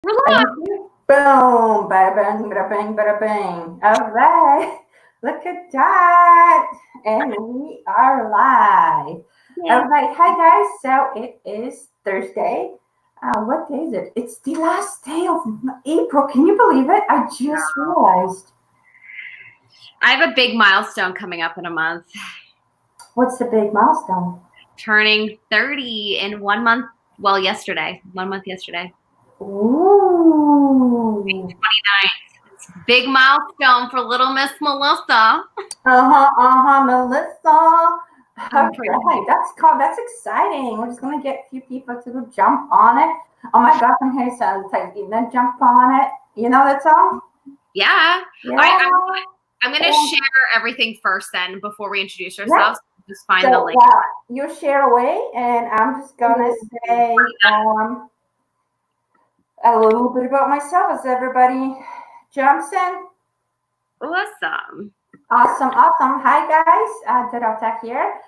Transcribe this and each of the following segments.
Relax. Boom, bada bang, bada bang, bada bang. All right, look at that. And we are live. Yay. All right, hi guys. So it is Thursday. What day is it? It's the last day of April. Can you believe it? I just realized. I have a big milestone coming up in a month. What's the big milestone? Turning 30 in 1 month. Well, yesterday. 1 month yesterday. Ooh. 29th. It's a big milestone for little Miss Melissa. Melissa. I'm Okay, that's exciting. We're just gonna get a few people to jump on it. Oh my God, I'm here so like then jump on it. You know that song? Yeah. Yeah. I'm going to share everything first then before we introduce ourselves. Yeah. Just find the link. You share away, and I'm just gonna say a little bit about myself as everybody jumps in. Awesome. Awesome. Hi guys, Dorota here.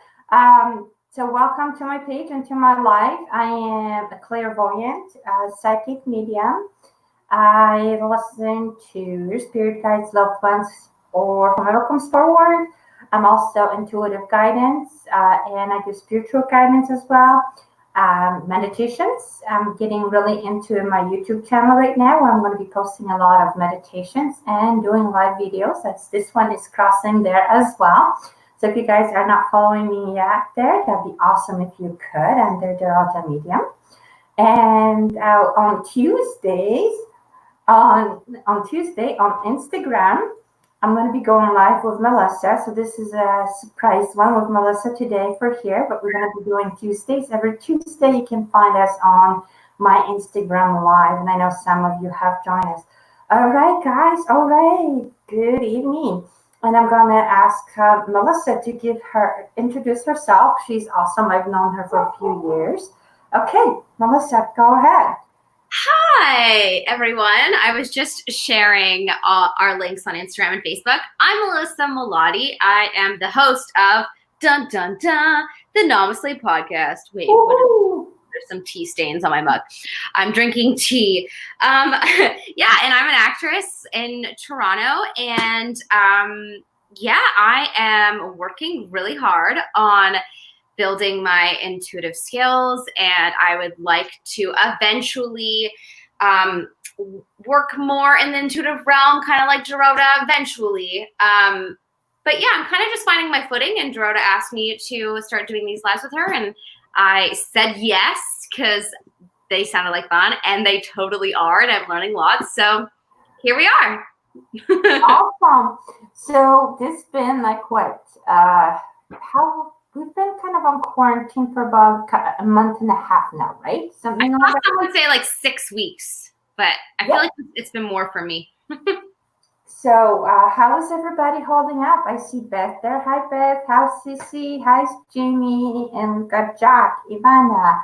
So welcome to my page and to my life. I am a clairvoyant, psychic medium. I listen to spirit guides, loved ones, or whomever comes forward. I'm also intuitive guidance, and I do spiritual guidance as well. Meditations. I'm getting really into my YouTube channel right now, where I'm going to be posting a lot of meditations and doing live videos. This one is crossing there as well. So if you guys are not following me yet there, that'd be awesome if you could. I'm there, Dorota Medium. And on Tuesday on Instagram, I'm going to be going live with Melissa. So this is a surprise one with Melissa today for here, but we're going to be doing Tuesdays. Every Tuesday, you can find us on my Instagram live, and I know some of you have joined us. All right, guys. All right. Good evening. And I'm going to ask Melissa to introduce herself. She's awesome. I've known her for a few years. Okay, Melissa, go ahead. Hi, everyone. I was just sharing our links on Instagram and Facebook. I'm Melissa Melotti. I am the host of Dun Dun Dun, the Namaste podcast. Wait, there's some tea stains on my mug. I'm drinking tea. Yeah, and I'm an actress in Toronto. And I am working really hard on building my intuitive skills, and I would like to eventually work more in the intuitive realm, kind of like Dorota eventually. But yeah, I'm kind of just finding my footing, and Dorota asked me to start doing these lives with her, and I said yes because they sounded like fun, and they totally are, and I'm learning lots. So here we are. Awesome. So this has been like what? How we've been kind of on quarantine for about a month and a half now, right? Something like that. I would say like 6 weeks, but I feel like it's been more for me. So how is everybody holding up? I see Beth there. Hi, Beth. How's Sissy? Hi, Jamie. And we've got Jack, Ivana.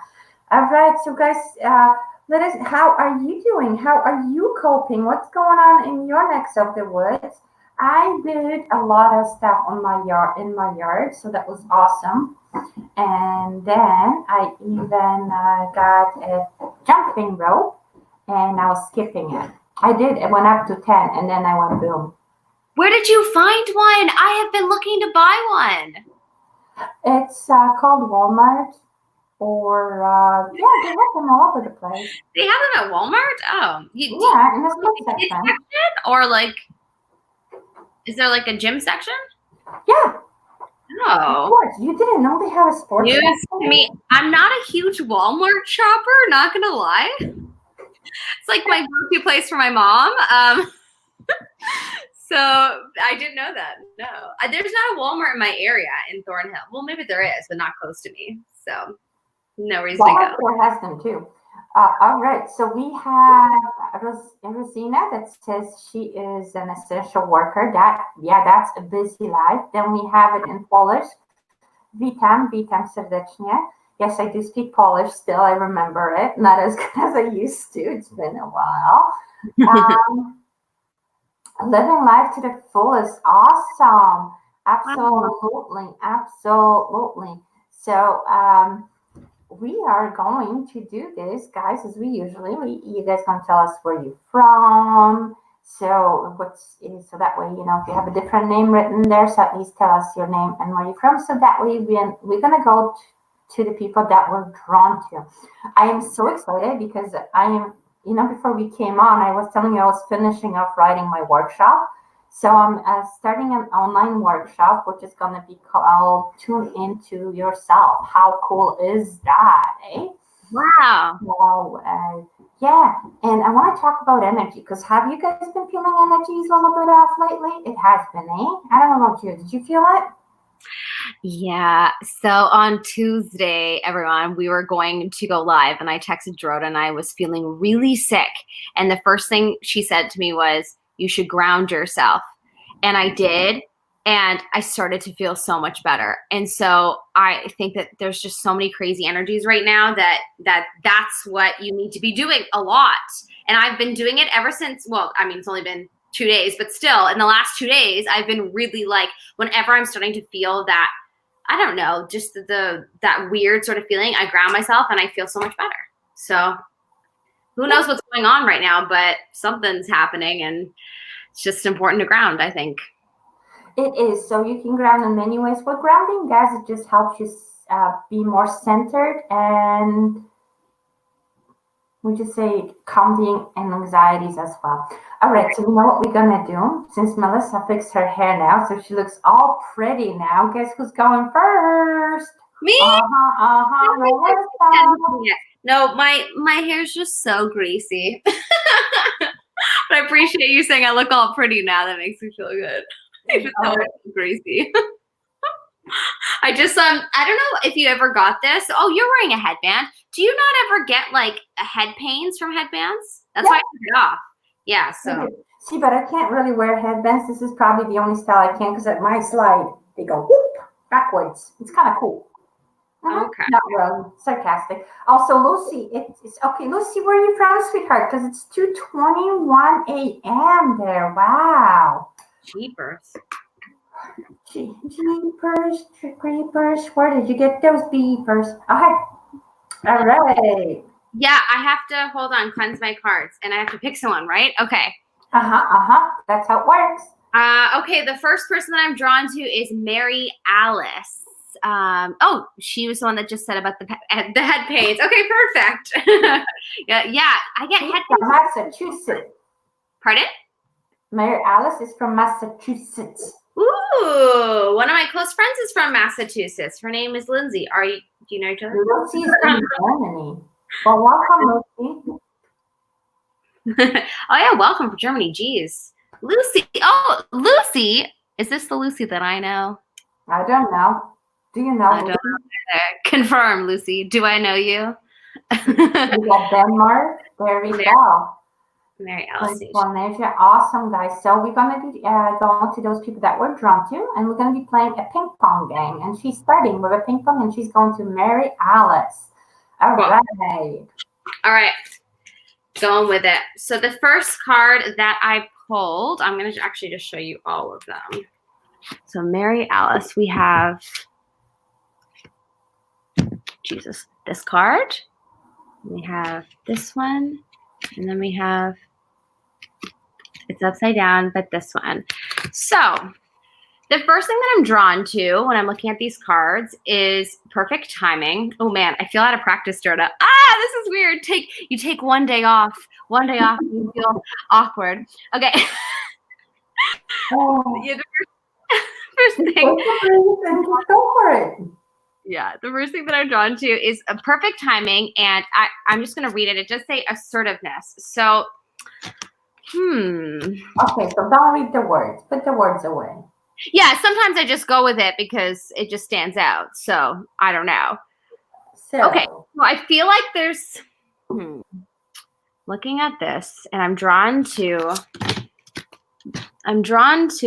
All right. So guys, how are you doing? How are you coping? What's going on in your necks of the woods? I did a lot of stuff in my yard, so that was awesome. And then I even got a jumping rope, and I was skipping it. I did. It went up to 10, and then I went boom. Where did you find one? I have been looking to buy one. It's called Walmart. Or they have them all over the place. They have them at Walmart? Oh, in the sports section. Or like, is there like a gym section? Yeah. Oh. Of course. You didn't know they have a sports section? To me, I'm not a huge Walmart shopper, not gonna lie. It's like my go-to place for my mom. So I didn't know that. No, there's not a Walmart in my area in Thornhill. Well, maybe there is, but not close to me. So no reason to go. Walmart has them too. All right, so we have Rosina that says she is an essential worker. That's a busy life. Then we have it in Polish. Witam serdecznie. Yes, I do speak Polish still. I remember it. Not as good as I used to. It's been a while. Living life to the full is awesome. Absolutely. So, we are going to do this, guys, as we usually. You guys can tell us where you're from. So that way, if you have a different name written there, so at least tell us your name and where you're from. So that way, we're gonna go to the people that we're drawn to. I am so excited because I am. Before we came on, I was telling you I was finishing off writing my workshop. So I'm starting an online workshop, which is going to be called Tune Into Yourself. How cool is that, eh? Wow. So, yeah. And I want to talk about energy because have you guys been feeling energies a little bit off lately? It has been, eh? I don't know about you. Did you feel it? Yeah. So on Tuesday, everyone, we were going to go live and I texted Dorota and I was feeling really sick. And the first thing she said to me was, you should ground yourself. And I did. And I started to feel so much better. And so I think that there's just so many crazy energies right now that's what you need to be doing a lot. And I've been doing it ever since, well, I mean, it's only been 2 days, but still in the last 2 days, I've been really like, whenever I'm starting to feel that, I don't know, just that weird sort of feeling, I ground myself and I feel so much better. So who knows what's going on right now, but something's happening and it's just important to ground, I think. It is. So you can ground in many ways. What grounding does, it just helps you be more centered and we just say calming and anxieties as well. All right, so you know what we're gonna do? Since Melissa fixed her hair now, so she looks all pretty now. Guess who's going first? Me? Melissa. No, my hair's just so greasy. But I appreciate you saying I look all pretty now. That makes me feel good. I just know it's greasy. I just I don't know if you ever got this. Oh, you're wearing a headband. Do you not ever get like head pains from headbands? That's why I took it off. Yeah, so. See, but I can't really wear headbands. This is probably the only style I can because at my slide, they go whoop, backwards. It's kind of cool. Okay. Not really sarcastic. Also, Lucy, it's okay. Lucy, where are you from, sweetheart? Because it's 2:21 a.m. there. Wow. Jeepers. Jeepers, creepers. Where did you get those beepers? Okay. All right. Yeah, I have to hold on, cleanse my cards, and I have to pick someone, right? Okay. That's how it works. Okay, the first person that I'm drawn to is Mary Alice. She was the one that just said about the head pains. Okay, perfect. yeah, I get head pains. From Massachusetts. Pardon? Mary Alice is from Massachusetts. Ooh, one of my close friends is from Massachusetts. Her name is Lindsay. Do you know each other? Lucy is from Germany. Well, welcome, Lucy. Oh yeah, welcome from Germany. Jeez. Lucy. Oh, Lucy. Is this the Lucy that I know? I don't know. Do you know? I don't know either. Confirm, Lucy. Do I know you? We got Denmark. There we go. Mary Alice. Awesome, guys. So we're going to be going to those people that we're drawn to, and we're going to be playing a ping pong game. And she's starting with a ping pong, and she's going to Mary Alice. All right. All right. Going with it. So the first card that I pulled, I'm going to actually just show you all of them. So Mary Alice, we have, this card. We have this one. And then we have, it's upside down, but this one. So the first thing that I'm drawn to when I'm looking at these cards is perfect timing. Oh man, I feel out of practice, Dorota. This is weird. You take one day off, and you feel awkward. Okay. Yeah, first thing. Go for it. Yeah, the first thing that I'm drawn to is a perfect timing, and I'm just going to read it. It does say assertiveness. So, Okay, so don't read the words. Put the words away. Yeah, sometimes I just go with it because it just stands out. So, I don't know. Okay, well, I feel like there's, looking at this, and I'm drawn to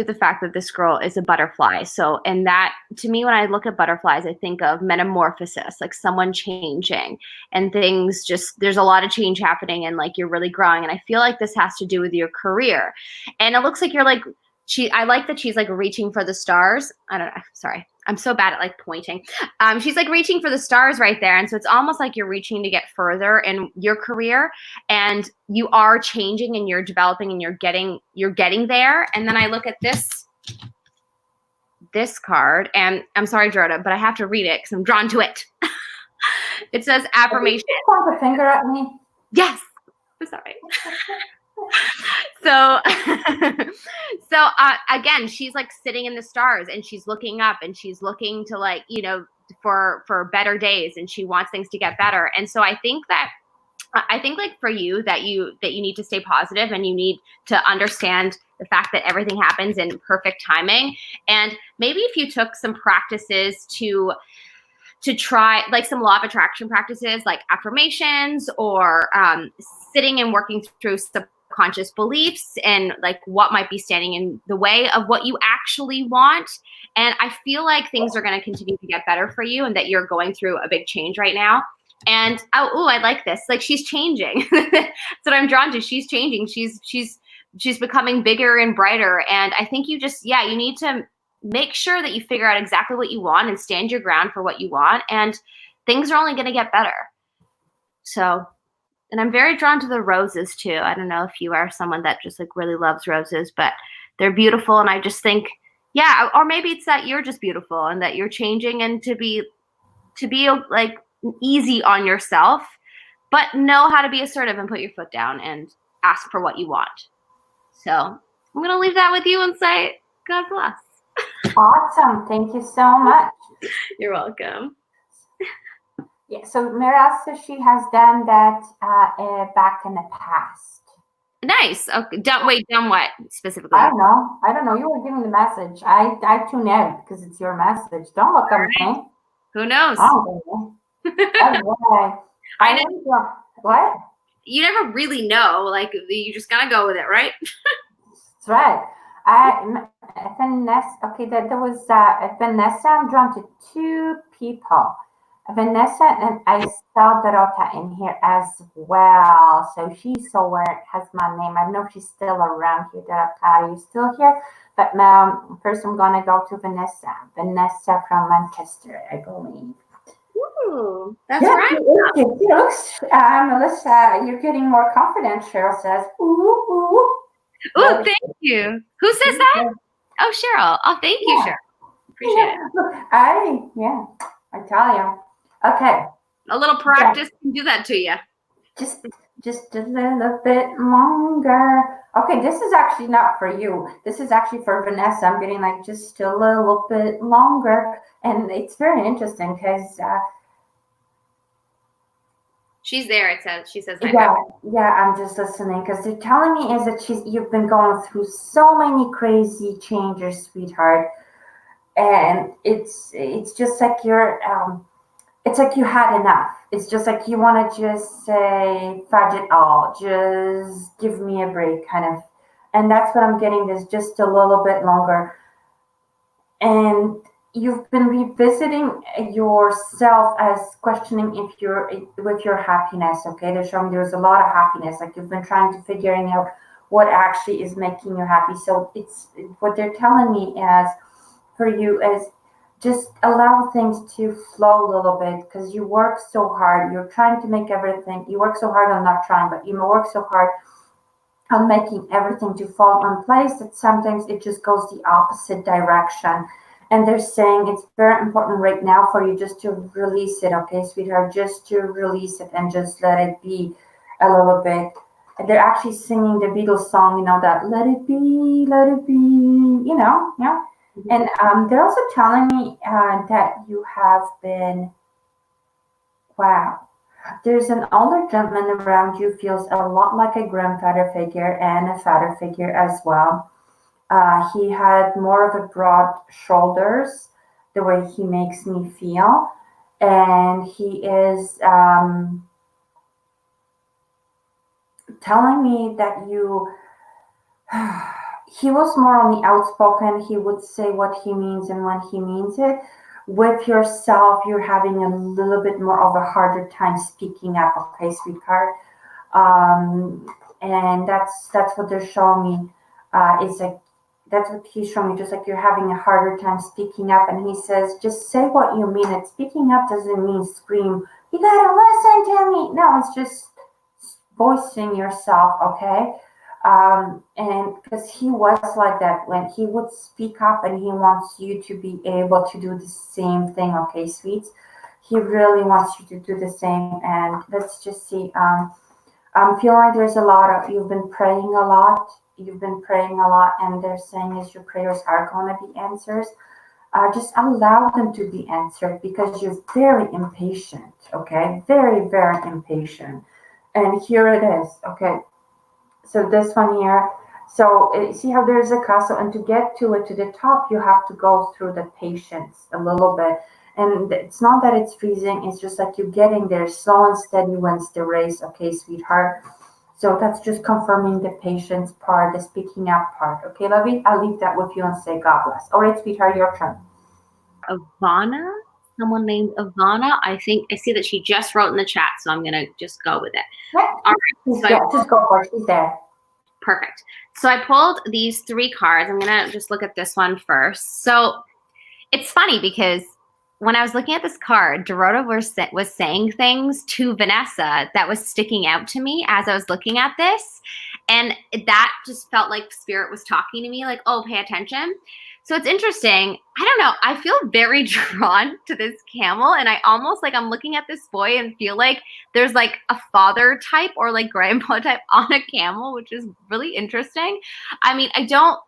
the fact that this girl is a butterfly. So, and that, to me, when I look at butterflies, I think of metamorphosis, like someone changing and things there's a lot of change happening and like you're really growing. And I feel like this has to do with your career. And it looks like you're like I like that she's like reaching for the stars. I don't know. Sorry. I'm so bad at like pointing. She's like reaching for the stars right there. And so it's almost like you're reaching to get further in your career, and you are changing and you're developing and you're getting there. And then I look at this card, and I'm sorry, Dorota, but I have to read it because I'm drawn to it. It says affirmation. Did you point a finger at me? Yes. I'm sorry. So, again, she's like sitting in the stars, and she's looking up, and she's looking to like, for better days, and she wants things to get better. And so I think like for you that you need to stay positive, and you need to understand the fact that everything happens in perfect timing. And maybe if you took some practices to try, like some law of attraction practices, like affirmations, or sitting and working through subconscious beliefs and like what might be standing in the way of what you actually want. And I feel like things are going to continue to get better for you, and that you're going through a big change right now. And I like this. Like, she's changing. That's what I'm drawn to. She's changing. She's becoming bigger and brighter. And I think you need to make sure that you figure out exactly what you want and stand your ground for what you want. And things are only going to get better. So, and I'm very drawn to the roses too. I don't know if you are someone that just like really loves roses, but they're beautiful. And I just think, yeah, or maybe it's that you're just beautiful and that you're changing, and to be like easy on yourself, but know how to be assertive and put your foot down and ask for what you want. So I'm going to leave that with you and say, God bless. Awesome. Thank you so much. You're welcome. Yeah, so Mira says she has done that back in the past. Nice. Okay. Done what specifically? I don't know. You were giving the message. I tune out because it's your message. Don't look at me. Who knows? Oh, I know. What? You never really know. Like, you just gotta go with it, right? That's right. Vanessa. Okay, there was Vanessa. I'm drawn to two people. Vanessa, and I saw Dorota in here as well. So she's somewhere, has my name. I don't know if she's still around here. Dorota, are you still here? But first I'm gonna go to Vanessa. Vanessa from Manchester, I believe. Ooh, that's right. Looks, Melissa, you're getting more confident. Cheryl says, ooh, ooh. Ooh, thank you. Who says that? Oh, Cheryl. Oh, thank you, Cheryl. Appreciate it. I tell you. Okay. A little practice can do that to you. Just a little bit longer. Okay, this is actually not for you. This is actually for Vanessa. I'm getting like just a little bit longer. And it's very interesting because she's there, it says. She says, yeah, I'm just listening because they're telling me is that you've been going through so many crazy changes, sweetheart. And it's just like it's like you had enough. It's just like you want to just say, fudge it all. Just give me a break, kind of. And that's what I'm getting, is just a little bit longer. And you've been revisiting yourself as questioning if you're with your happiness. Okay, they're showing there's a lot of happiness. Like, you've been trying to figuring out what actually is making you happy. So it's what they're telling me is for you is just allow things to flow a little bit, because you work so hard. You're trying to make everything. You work so hard on not trying, but you work so hard on making everything to fall in place that sometimes it just goes the opposite direction. And they're saying it's very important right now for you just to release it, okay, sweetheart? Just to release it and just let it be a little bit. And they're actually singing the Beatles song, that let it be, yeah. And they're also telling me that you have been, wow. There's an older gentleman around you, feels a lot like a grandfather figure and a father figure as well. He had more of a broad shoulders, the way he makes me feel. And he is telling me that he was more on the outspoken. He would say what he means and when he means it. With yourself, you're having a little bit more of a harder time speaking up, okay, sweetheart? And that's what they're showing me. Is like that's what he's showing me, just like you're having a harder time speaking up. And he says, just say what you mean. And speaking up doesn't mean scream, you gotta listen to me. No, it's just voicing yourself, okay? And because he was like that when he would speak up, and he wants you to be able to do the same thing, okay, sweets? He really wants you to do the same. And let's just see. I'm feeling like there's a lot of, you've been praying a lot. You've been praying a lot, and they're saying is your prayers are going to be answers. Just allow them to be answered, because you're very impatient, okay? Very, very impatient. And here it is, okay? So this one here. So see how there's a castle, and to get to it, to the top, you have to go through the patience a little bit. And it's not that it's freezing, it's just like you're getting there. Slow and steady wins the race, okay, sweetheart? So that's just confirming the patience part, the speaking up part. Okay, lovey? I'll leave that with you and say God bless. All right, sweetheart, your turn. Ivana, someone named Ivana. I think I see that she just wrote in the chat, so I'm gonna just go with it. Yeah, All right, so yeah, just go for it. She's there. Perfect. So I pulled these 3 cards. I'm gonna just look at this one first. So it's funny because when I was looking at this card, Dorota was saying things to Vanessa that was sticking out to me as I was looking at this. And that just felt like Spirit was talking to me, like, oh, pay attention. So it's interesting. I don't know. I feel very drawn to this camel. And I almost like I'm looking at this boy and feel like there's like a father type or like grandpa type on a camel, which is really interesting. I mean, I don't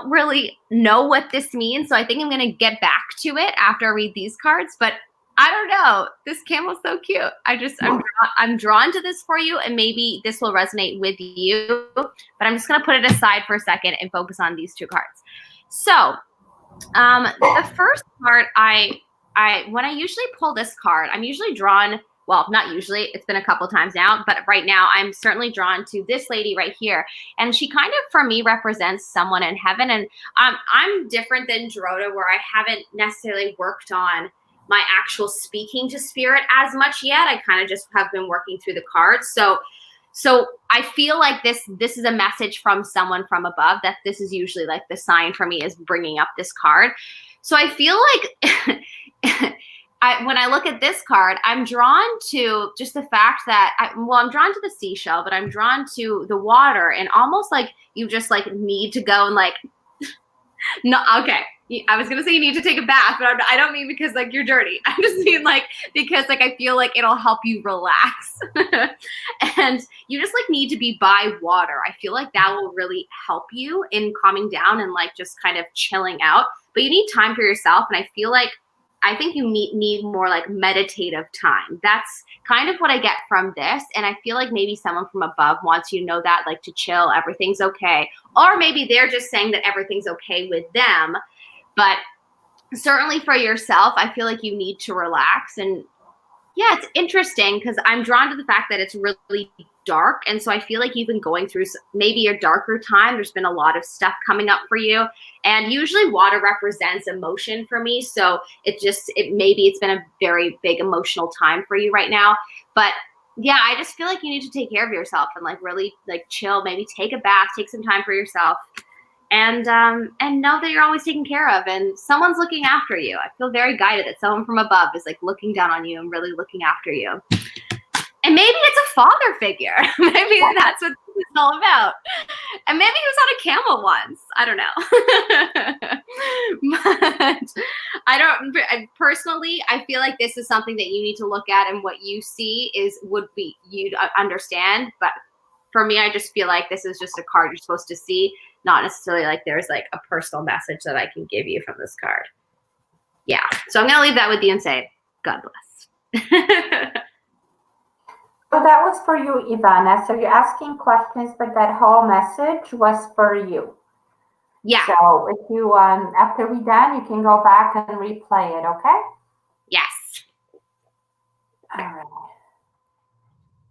really know what this means, so I think I'm going to get back to it after I read these cards, but I don't know. This camel's so cute. I'm drawn to this for you, and maybe this will resonate with you, but I'm just going to put it aside for a second and focus on these 2 cards. So the first card, when I usually pull this card, I'm usually drawn, well, not usually, it's been a couple times now, but right now I'm certainly drawn to this lady right here. And she kind of, for me, represents someone in heaven. And I'm different than Dorota, where I haven't necessarily worked on my actual speaking to Spirit as much yet. I kind of just have been working through the cards. So I feel like this is a message from someone from above, that this is usually like the sign for me is bringing up this card. So I feel like when I look at this card, I'm drawn to just the fact that, I'm drawn to the seashell, but I'm drawn to the water, and almost like you just like need to go and like, no, okay. I was going to say you need to take a bath, but I don't mean because like you're dirty. I just mean like, because like I feel like it'll help you relax. And you just like need to be by water. I feel like that will really help you in calming down and like just kind of chilling out. But you need time for yourself. And I think you need more like meditative time. That's kind of what I get from this. And I feel like maybe someone from above wants you to know that, like, to chill, everything's okay. Or maybe they're just saying that everything's okay with them. But certainly for yourself, I feel like you need to relax. And yeah, it's interesting because I'm drawn to the fact that it's really dark. And so I feel like you've been going through maybe a darker time. There's been a lot of stuff coming up for you. And usually water represents emotion for me. So maybe it's been a very big emotional time for you right now. But yeah, I just feel like you need to take care of yourself and like really like chill, maybe take a bath, take some time for yourself. And know that you're always taken care of and someone's looking after you. I feel very guided that someone from above is like looking down on you and really looking after you. And maybe it's a father figure. Maybe that's what this is all about. And maybe he was on a camel once. I don't know. But personally, I feel like this is something that you need to look at, and what you see would be you'd understand. But for me, I just feel like this is just a card you're supposed to see, not necessarily like there's like a personal message that I can give you from this card. Yeah. So I'm going to leave that with you and say, God bless. So that was for you, Ivana. So you're asking questions, but that whole message was for you. Yeah. So if you, after we're done, you can go back and replay it, okay? Yes. All right.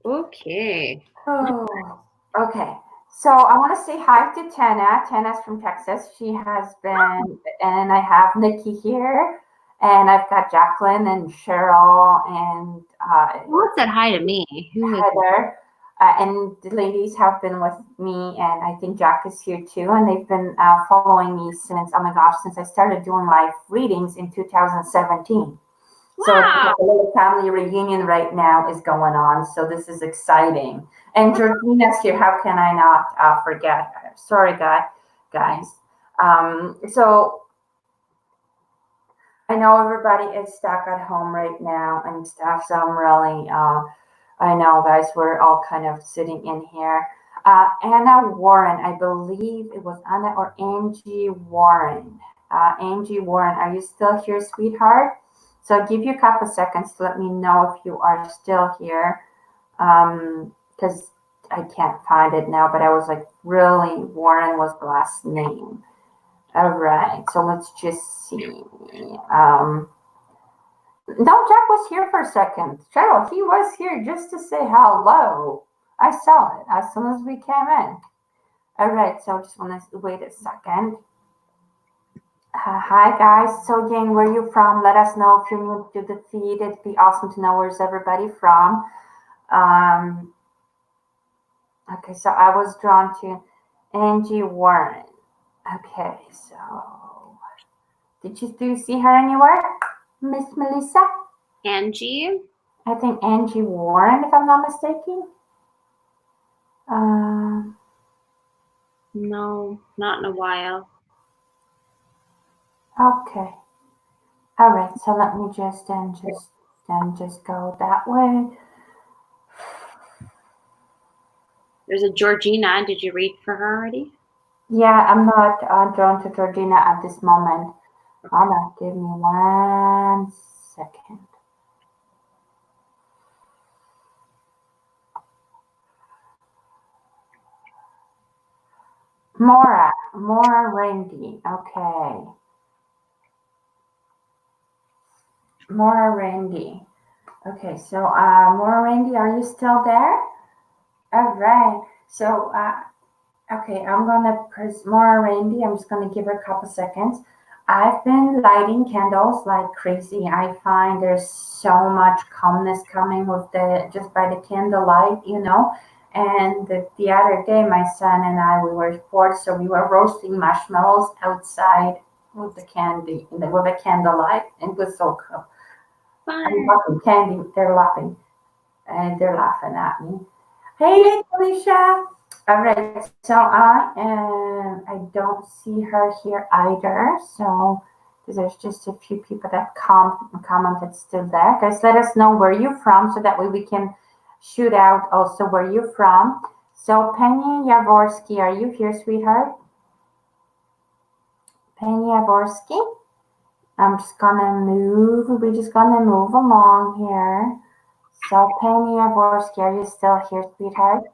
Okay. Oh, okay. So I want to say hi to Tana. Tana's from Texas. She has been, and I have Nikki here, and I've got Jacqueline and Cheryl and Who said hi to me? Heather. And the ladies have been with me, and I think Jack is here too. And they've been following me since, oh my gosh, since I started doing live readings in 2017. So it's Wow. like a little family reunion right now is going on. So this is exciting. And Georgina's here. How can I not forget her? Sorry, guys. So I know everybody is stuck at home right now and stuff. So I'm really, I know, guys, we're all kind of sitting in here. Anna Warren, I believe it was Anna or Angie Warren. Angie Warren, are you still here, sweetheart? So I'll give you a couple seconds to let me know if you are still here, because I can't find it now, but I was like, really, Warren was the last name. All right, so let's just see. No, Jack was here for a second. Cheryl, he was here just to say hello. I saw it as soon as we came in. All right, so I just want to wait a second. Hi, guys. So again, where you from? Let us know if you're new to the feed. It'd be awesome to know where's everybody from. Okay, so I was drawn to Angie Warren. Okay, so do you see her anywhere, Miss Melissa? Angie? I think Angie Warren, if I'm not mistaken. No, not in a while. Okay. All right. So let me just go that way. There's a Georgina. Did you read for her already? Yeah, I'm not drawn to Georgina at this moment. Anna, give me 1 second. Mora Randy. Okay. Mora Randy. Okay, so Mora Randy, are you still there? All right. So okay, I'm gonna press Mora Randy. I'm just gonna give her a couple seconds. I've been lighting candles like crazy. I find there's so much calmness coming with just by the candlelight, you know. And the other day, my son and I, we were bored, so we were roasting marshmallows outside with the candy, with the candlelight. It was so cool. I'm laughing, candy. They're laughing, and they're laughing at me. Hey, Alicia. All right, so I don't see her here either. So there's just a few people that commented still there. Guys, let us know where you're from so that way we can shoot out also where you're from. So Penny Yavorsky, are you here, sweetheart? Penny Yavorsky? I'm just gonna move. We're just gonna move along here. So Penny Yavorsky, are you still here, sweetheart?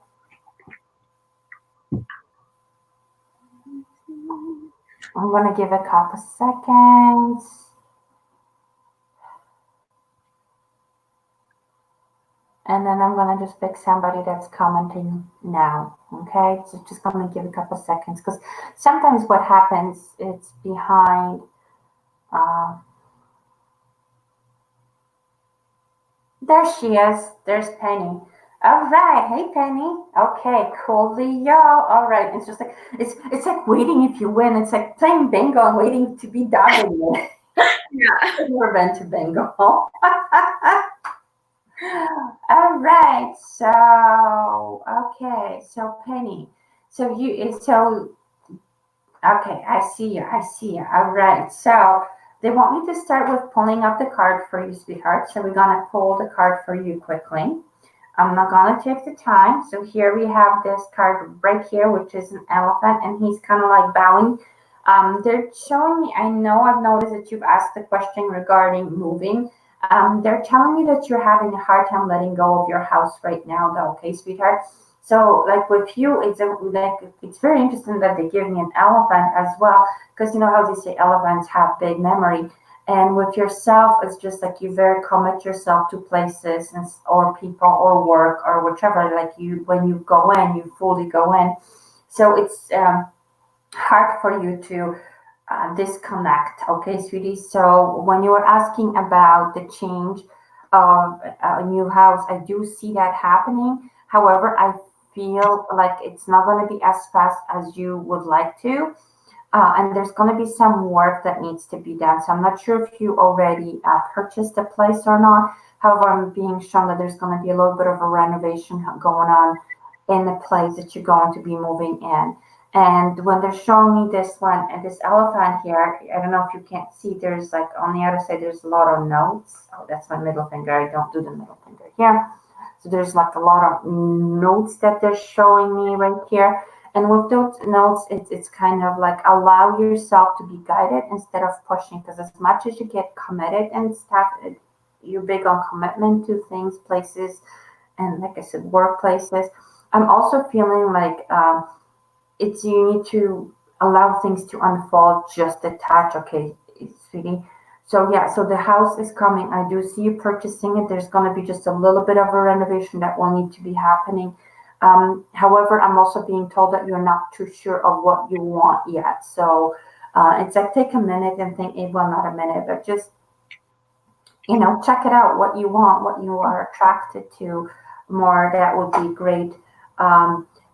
I'm going to give a couple seconds. And then I'm going to just pick somebody that's commenting now. Okay, so just going to give a couple seconds because sometimes what happens, it's behind. There she is. There's Penny. All right, hey Penny. Okay, cool, y'all. All right, it's just like it's like waiting if you win. It's like playing bingo and waiting to be done. Yeah. Never been to bingo. All right, so okay, so Penny, okay, I see you. All right, so they want me to start with pulling up the card for you, sweetheart. So we're gonna pull the card for you quickly. I'm not gonna take the time. So here we have this card right here, which is an elephant, and he's kind of like bowing. They're showing me. I know I've noticed that you've asked the question regarding moving. They're telling me that you're having a hard time letting go of your house right now, though. Okay, sweetheart. So, like with you, it's very interesting that they give me an elephant as well, because you know how they say elephants have big memory. And with yourself, it's just like you very commit yourself to places or people or work or whichever. Like when you go in, you fully go in. So it's hard for you to disconnect. Okay, sweetie. So when you were asking about the change of a new house, I do see that happening. However, I feel like it's not going to be as fast as you would like to. And there's going to be some work that needs to be done. So I'm not sure if you already purchased the place or not. However, I'm being shown that there's going to be a little bit of a renovation going on in the place that you're going to be moving in. And when they're showing me this one and this elephant here, I don't know if you can't see, there's like on the other side, there's a lot of notes. Oh, that's my middle finger. I don't do the middle finger here. So there's like a lot of notes that they're showing me right here. And with those notes, it's kind of like allow yourself to be guided instead of pushing. Because as much as you get committed and stuff, you're big on commitment to things, places, and like I said, workplaces. I'm also feeling like it's you need to allow things to unfold just a touch, okay, sweetie. So yeah, so the house is coming. I do see you purchasing it. There's going to be just a little bit of a renovation that will need to be happening. However, I'm also being told that you're not too sure of what you want yet. So it's like take a minute and think, well, not a minute, but just, check it out, what you want, what you are attracted to more. That would be great.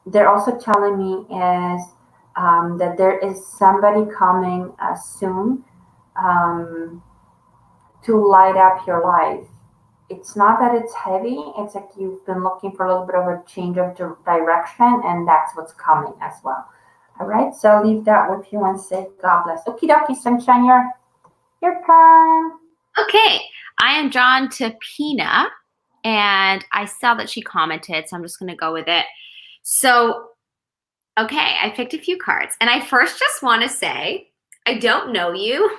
They're also telling me is that there is somebody coming soon to light up your life. It's not that it's heavy. It's like you've been looking for a little bit of a change of direction, and that's what's coming as well. All right, so I'll leave that with you and say God bless. Okie dokie, sunshine, your turn. Okay, I am drawn to Pina, and I saw that she commented, so I'm just going to go with it. So, okay, I picked a few cards, and I first just want to say, I don't know you,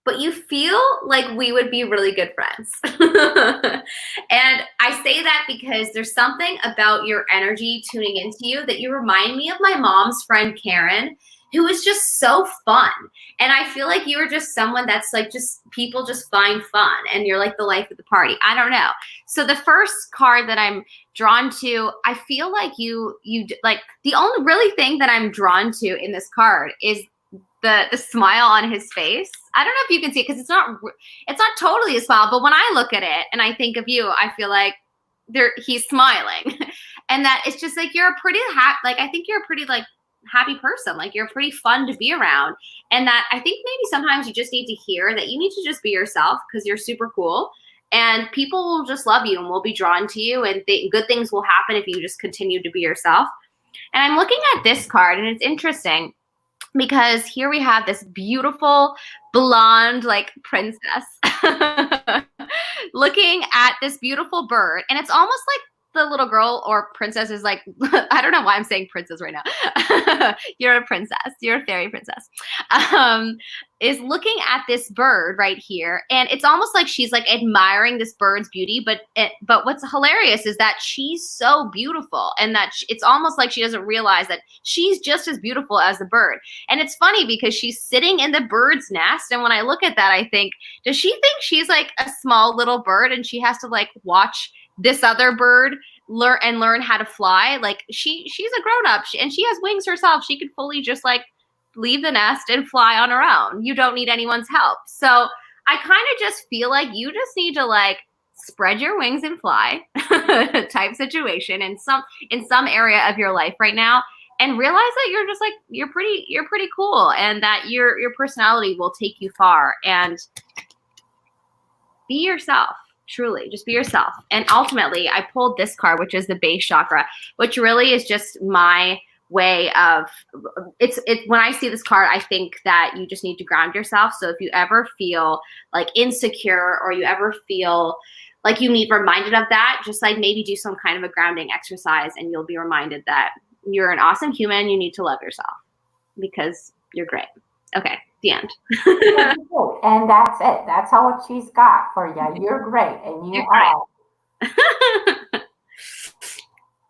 but you feel like we would be really good friends. And I say that because there's something about your energy tuning into you that you remind me of my mom's friend Karen, who is just so fun. And I feel like you are just someone that's like, just people just find fun, and you're like the life of the party. I don't know. So the first card that I'm drawn to, I feel like you like the only really thing that I'm drawn to in this card is the smile on his face. I don't know if you can see it because it's not totally a smile, but when I look at it and I think of you, I feel like he's smiling. And that it's just like you're a pretty I think you're a pretty like happy person. Like you're pretty fun to be around. And that I think maybe sometimes you just need to hear that you need to just be yourself because you're super cool. And people will just love you and will be drawn to you, and good things will happen if you just continue to be yourself. And I'm looking at this card, and it's interesting because here we have this beautiful blonde like princess looking at this beautiful bird, and it's almost like the little girl or princess is like, I don't know why I'm saying princess right now. You're a princess. You're a fairy princess. Is looking at this bird right here. And it's almost like she's like admiring this bird's beauty. But what's hilarious is that she's so beautiful, and that it's almost like she doesn't realize that she's just as beautiful as the bird. And it's funny because she's sitting in the bird's nest. And when I look at that, I think, does she think she's like a small little bird and she has to like watch this other bird learn how to fly? Like she's a grown-up and she has wings herself. She could fully just like leave the nest and fly on her own. You don't need anyone's help. So I kind of just feel like you just need to like spread your wings and fly type situation in some area of your life right now, and realize that you're just like you're pretty cool, and that your personality will take you far. And be yourself. Truly, just be yourself. And ultimately, I pulled this card, which is the base chakra, which really is just my way of it's when I see this card, I think that you just need to ground yourself. So if you ever feel like insecure, or you ever feel like you need reminded of that, just like maybe do some kind of a grounding exercise, and you'll be reminded that you're an awesome human. You need to love yourself because you're great. Okay, the end. And that's it. That's all what she's got for you. You're great, and you are.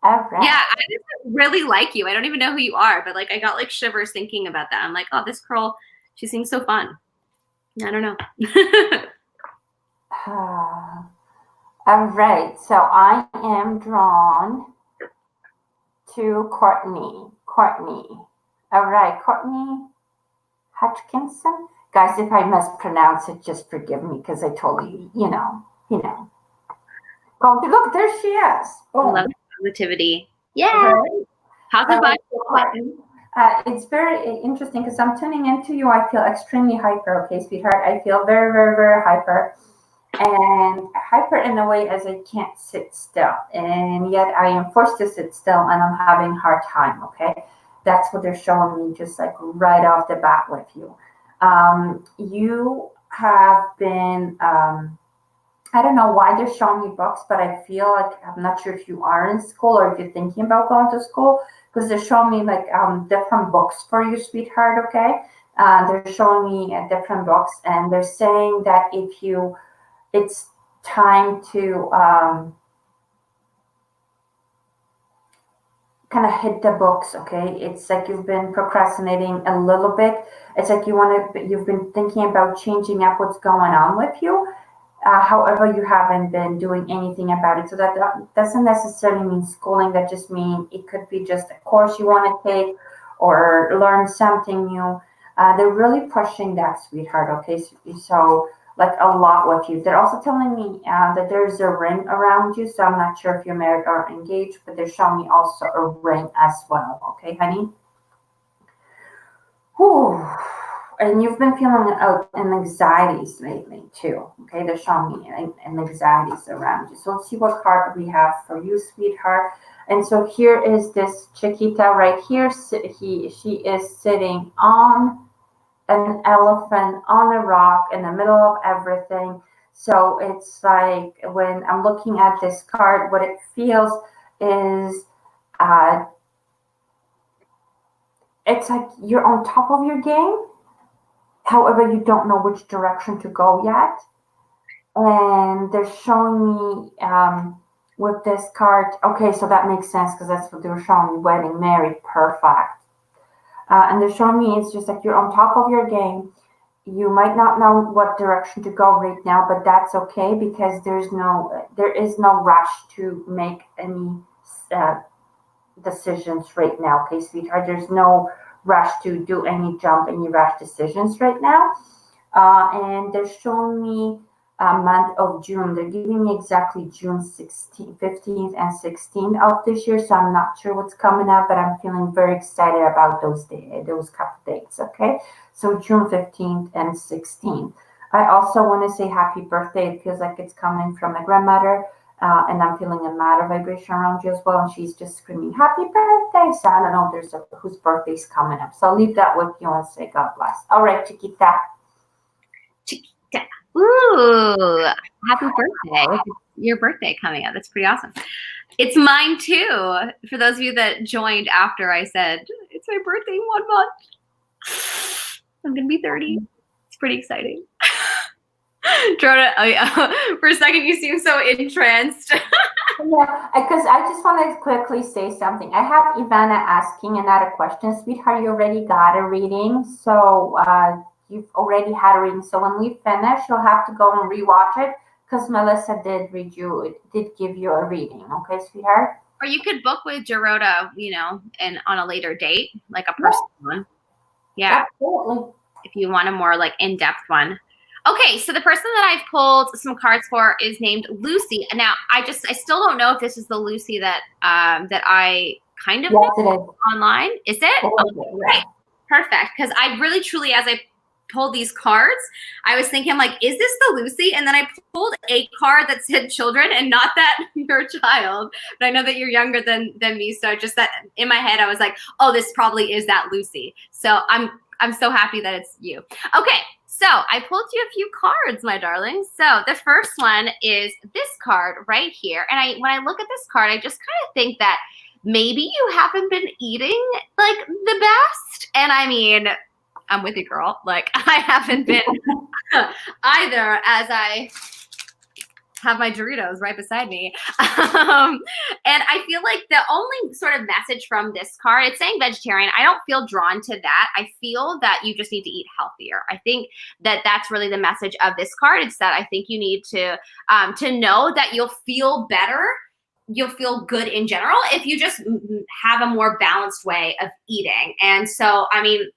All right. Yeah, I just really like you. I don't even know who you are, but like I got like shivers thinking about that. I'm like, oh, this girl, she seems so fun. I don't know. All right. So I am drawn to Courtney. All right, Courtney Hutchinson. Guys, if I mispronounce it, just forgive me because I told you, you know. Oh, look, there she is. Boom. Positivity. Yeah. Right? How's the vibe? So, Courtney, it's very interesting because I'm tuning into you. I feel extremely hyper, okay, sweetheart. I feel very, very, very hyper. And hyper in a way as I can't sit still. And yet I am forced to sit still and I'm having a hard time, okay? That's what they're showing me just like right off the bat with you. You have been I don't know why they're showing me books, but I feel like I'm not sure if you are in school or if you're thinking about going to school because they're showing me like different books for you, sweetheart. Okay, they're showing me different books, and they're saying that if you, it's time to kind of hit the books. Okay, it's like you've been procrastinating a little bit. It's like you've been thinking about changing up what's going on with you. However, you haven't been doing anything about it. So that doesn't necessarily mean schooling. That just means it could be just a course you want to take or learn something new. They're really pushing that, sweetheart. Okay, so like a lot with you. They're also telling me that there's a ring around you. So I'm not sure if you're married or engaged, but they're showing me also a ring as well. Okay, honey. Whew. And you've been feeling an anxieties lately too. Okay, they're showing me an anxieties around you. So let's see what card we have for you, sweetheart. And so here is this Chiquita right here. She is sitting on an elephant on a rock in the middle of everything. So it's like when I'm looking at this card, what it feels is uh, it's like you're on top of your game. However, you don't know which direction to go yet. And they're showing me with this card. Okay, so that makes sense because that's what they were showing me: wedding, married, perfect. And they're showing me it's just like you're on top of your game. You might not know what direction to go right now, but that's okay because there is no rush to make any uh, decisions right now. Okay, sweetheart, there's no rush to do any rash decisions right now. And they're showing me a month of June. They're giving me exactly June 16th, 15th, and 16th of this year. So I'm not sure what's coming up, but I'm feeling very excited about those couple dates. Okay, so June 15th and 16th. I also want to say happy birthday. It feels like it's coming from my grandmother. And I'm feeling a matter vibration around you as well. And she's just screaming, happy birthday. So I don't know if there's whose birthday's coming up. So I'll leave that with you and say God bless. All right, Chiquita. Chiquita. Ooh, happy birthday. It's your birthday coming up. That's pretty awesome. It's mine too. For those of you that joined after I said, it's my birthday in 1 month. I'm going to be 30. It's pretty exciting. Dorota, oh yeah. For a second you seem so entranced. Yeah, because I just want to quickly say something. I have Ivana asking another question. Sweetheart, you already got a reading. So you've already had a reading. So when we finish, you'll have to go and rewatch it because Melissa did give you a reading. Okay, sweetheart? Or you could book with Dorota, and on a later date, like a personal one. Yeah. Absolutely. If you want a more like in-depth one. Okay, so the person that I've pulled some cards for is named Lucy. Now, I still don't know if this is the Lucy that I kind of know online. Is it? Oh, great. Perfect. Because I really truly, as I pulled these cards, I was thinking, like, is this the Lucy? And then I pulled a card that said children and not that you're a child. But I know that you're younger than me. So just that in my head, I was like, oh, this probably is that Lucy. So I'm so happy that it's you. Okay. So I pulled you a few cards, my darling. So the first one is this card right here. And when I look at this card, I just kind of think that maybe you haven't been eating like the best. And I mean, I'm with you, girl. Like I haven't been either, as I have my Doritos right beside me. And I feel like the only sort of message from this card, it's saying vegetarian. I don't feel drawn to that. I feel that you just need to eat healthier. I think that that's really the message of this card. It's that I think you need to know that you'll feel better. You'll feel good in general if you just have a more balanced way of eating. And so, I mean,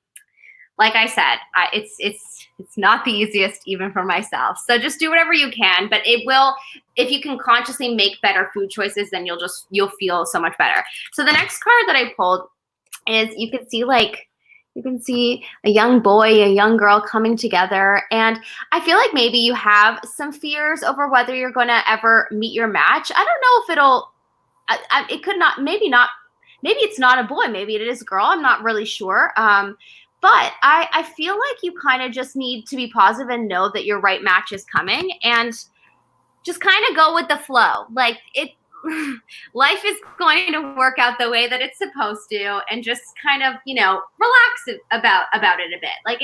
like I said, it's not the easiest even for myself. So just do whatever you can, but it will, if you can consciously make better food choices, then you'll feel so much better. So the next card that I pulled is you can see a young boy, a young girl coming together. And I feel like maybe you have some fears over whether you're going to ever meet your match. I don't know if it could not, maybe not, maybe it's not a boy, maybe it is a girl. I'm not really sure. But I feel like you kind of just need to be positive and know that your right match is coming and just kind of go with the flow. Like life is going to work out the way that it's supposed to, and just kind of, relax about it a bit. Like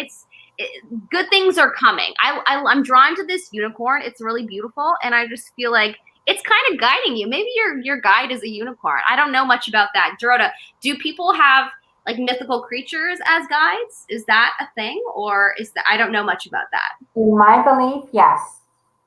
good things are coming. I'm drawn to this unicorn. It's really beautiful. And I just feel like it's kind of guiding you. Maybe your guide is a unicorn. I don't know much about that. Dorota, do people have like mythical creatures as guides? Is that a thing, or I don't know much about that. In my belief, yes.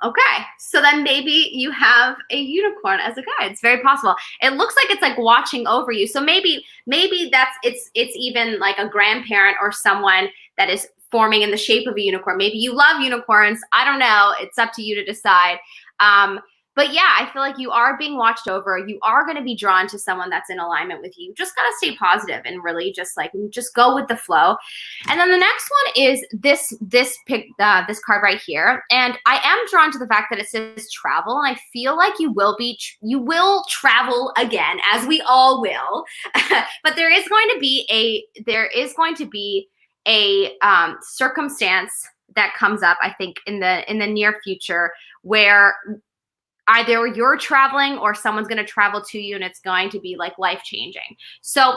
Okay, so then maybe you have a unicorn as a guide. It's very possible. It looks like it's like watching over you. So maybe it's even like a grandparent or someone that is forming in the shape of a unicorn. Maybe you love unicorns. I don't know. It's up to you to decide. But yeah, I feel like you are being watched over. You are going to be drawn to someone that's in alignment with you. Just got to stay positive and really just go with the flow. And then the next one is this card right here. And I am drawn to the fact that it says travel. And I feel like you will travel again, as we all will. But there is going to be a circumstance that comes up, I think, in the near future, where either you're traveling or someone's going to travel to you, and it's going to be like life-changing. So,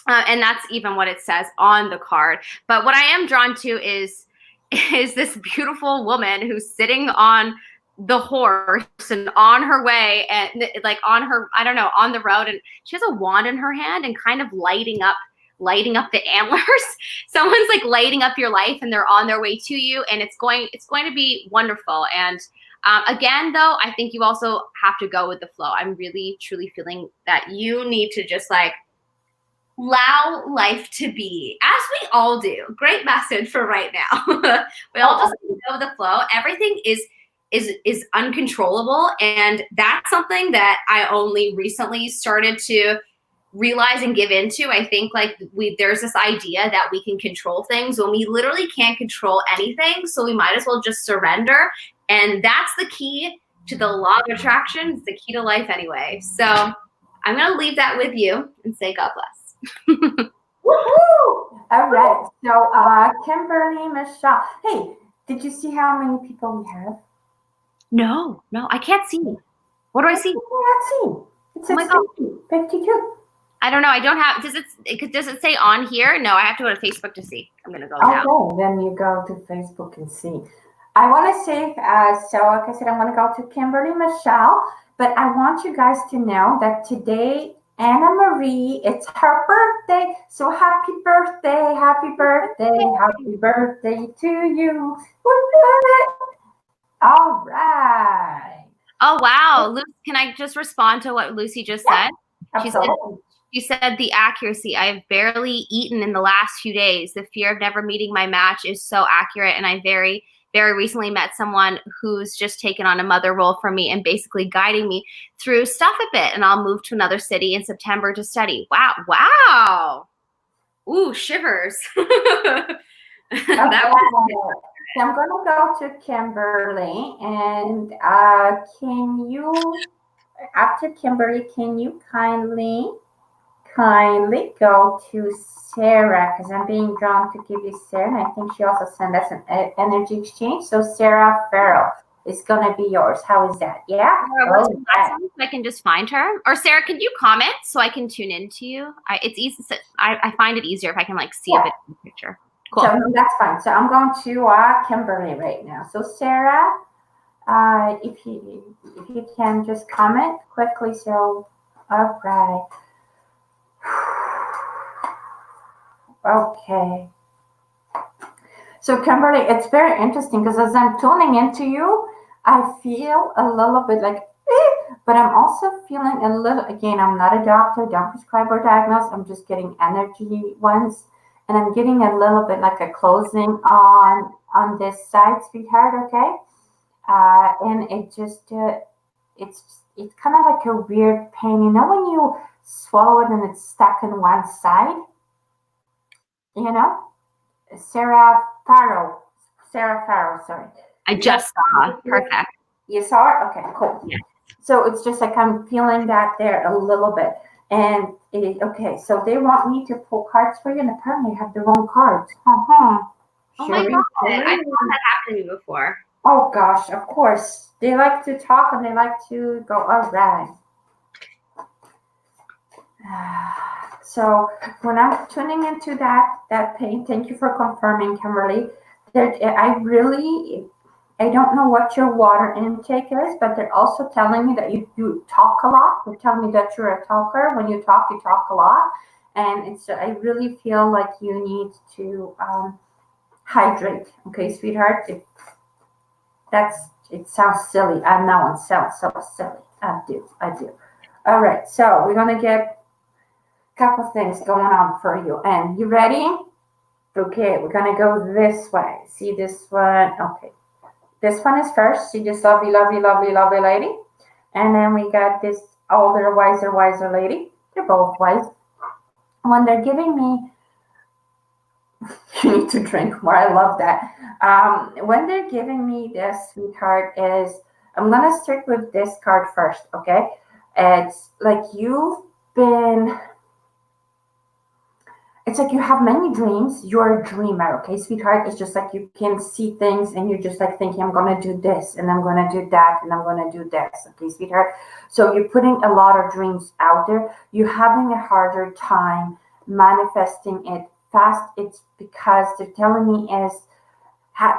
and that's even what it says on the card. But what I am drawn to is this beautiful woman who's sitting on the horse and on her way, and like on the road, and she has a wand in her hand and kind of lighting up the antlers. Someone's like lighting up your life, and they're on their way to you, and it's going to be wonderful. And again, though, I think you also have to go with the flow. I'm really, truly feeling that you need to just like allow life to be, as we all do. Great message for right now. We all just go with the flow. Everything is uncontrollable, and that's something that I only recently started to realize and give into. I think like there's this idea that we can control things when we literally can't control anything. So we might as well just surrender. And that's the key to the law of attraction. It's the key to life anyway. So I'm going to leave that with you and say God bless. Woohoo! All right. So Kimberly, Michelle. Hey, did you see how many people we have? No, I can't see. What do I see? It says 52. I don't know. I don't have. Does it say on here? No, I have to go to Facebook to see. I'm gonna go now. Okay, then you go to Facebook and see. I want to say, so like I said, I'm going to go to Kimberly, Michelle, but I want you guys to know that today, Anna Marie, it's her birthday. So happy birthday, happy birthday, happy birthday to you. All right. Oh, wow. Lucy, can I just respond to what Lucy just said? Absolutely. She said the accuracy. I have barely eaten in the last few days. The fear of never meeting my match is so accurate. And I very recently met someone who's just taken on a mother role for me and basically guiding me through stuff a bit. And I'll move to another city in September to study. Wow. Ooh, shivers. That was So I'm going to go to Kimberly, and after Kimberly, can you kindly go to Sarah, because I'm being drawn to give you Sarah, and I think she also sent us an energy exchange. So Sarah Farrell is going to be yours. How is that? Yeah? What's her last name? I can just find her. Or Sarah, can you comment so I can tune into you? It's easy. I find it easier if I can like see a bit in the picture. Cool. So that's fine. So I'm going to Kimberly right now. So Sarah, if you can just comment quickly. So, all right. Okay. So Kimberly, it's very interesting because as I'm tuning into you, I feel a little bit like, but I'm also feeling a little, again, I'm not a doctor, don't prescribe or diagnose. I'm just getting energy ones. and I'm getting a little bit like a closing on this side, sweetheart. Okay, and it's kind of like a weird pain. You know when you swallow it and it's stuck in one side. You know, Sarah Farrow. Sarah Farrow. Sorry. I just saw. Perfect. You saw it? Okay, cool. Yeah. So it's just like I'm feeling that there a little bit. And okay, so they want me to pull cards for you, and apparently I have the wrong cards. Oh my God. I thought that happened to me before. Oh gosh, of course. They like to talk and they like to go around. So when I'm tuning into that pain, thank you for confirming, Kimberly. That I don't know what your water intake is, but they're also telling me that you talk a lot. They're telling me that you're a talker. When you talk a lot. And I really feel like you need to hydrate. Okay, sweetheart? It sounds silly. I know it sounds so silly. I do. All right, so we're going to get a couple things going on for you. And you ready? Okay, we're going to go this way. See this one? Okay. This one is first. See this lovely, lovely, lovely, lovely lady. And then we got this older, wiser lady. They're both wise. When they're giving me, you need to drink more. I love that. When they're giving me this, sweetheart, I'm going to start with this card first, okay? It's like it's like you have many dreams. You're a dreamer, okay, sweetheart? It's just like you can see things and you're just like thinking, I'm going to do this and I'm going to do that and I'm going to do this, okay, sweetheart? So you're putting a lot of dreams out there. You're having a harder time manifesting it fast. It's because they're telling me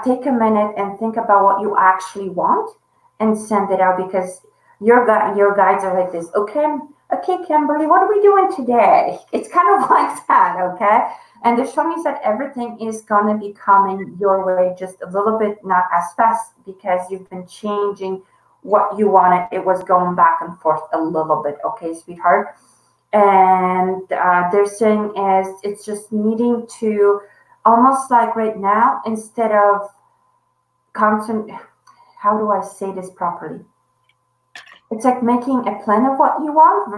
take a minute and think about what you actually want and send it out, because your guides are like this. Okay, Kimberly, what are we doing today? It's kind of like that, okay? And they're showing me that everything is going to be coming your way just a little bit, not as fast, because you've been changing what you wanted. It was going back and forth a little bit, okay, sweetheart? And they're saying it's just needing to, almost like right now, instead of how do I say this properly? It's like making a plan of what you want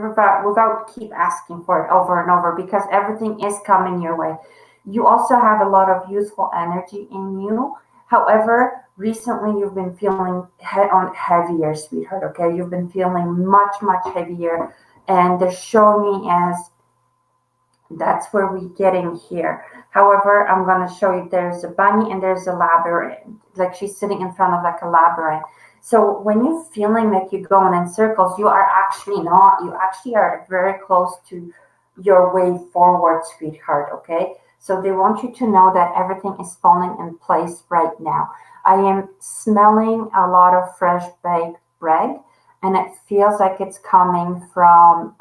without keep asking for it over and over, because everything is coming your way. You also have a lot of youthful energy in you. However, recently you've been feeling heavier, sweetheart, okay? You've been feeling much, much heavier, and they're showing me as that's where we're getting here. However, I'm going to show you there's a bunny and there's a labyrinth. Like she's sitting in front of like a labyrinth. So when you're feeling like you're going in circles, you are actually not. You actually are very close to your way forward, sweetheart, okay? So they want you to know that everything is falling in place right now. I am smelling a lot of fresh baked bread, and it feels like it's coming from,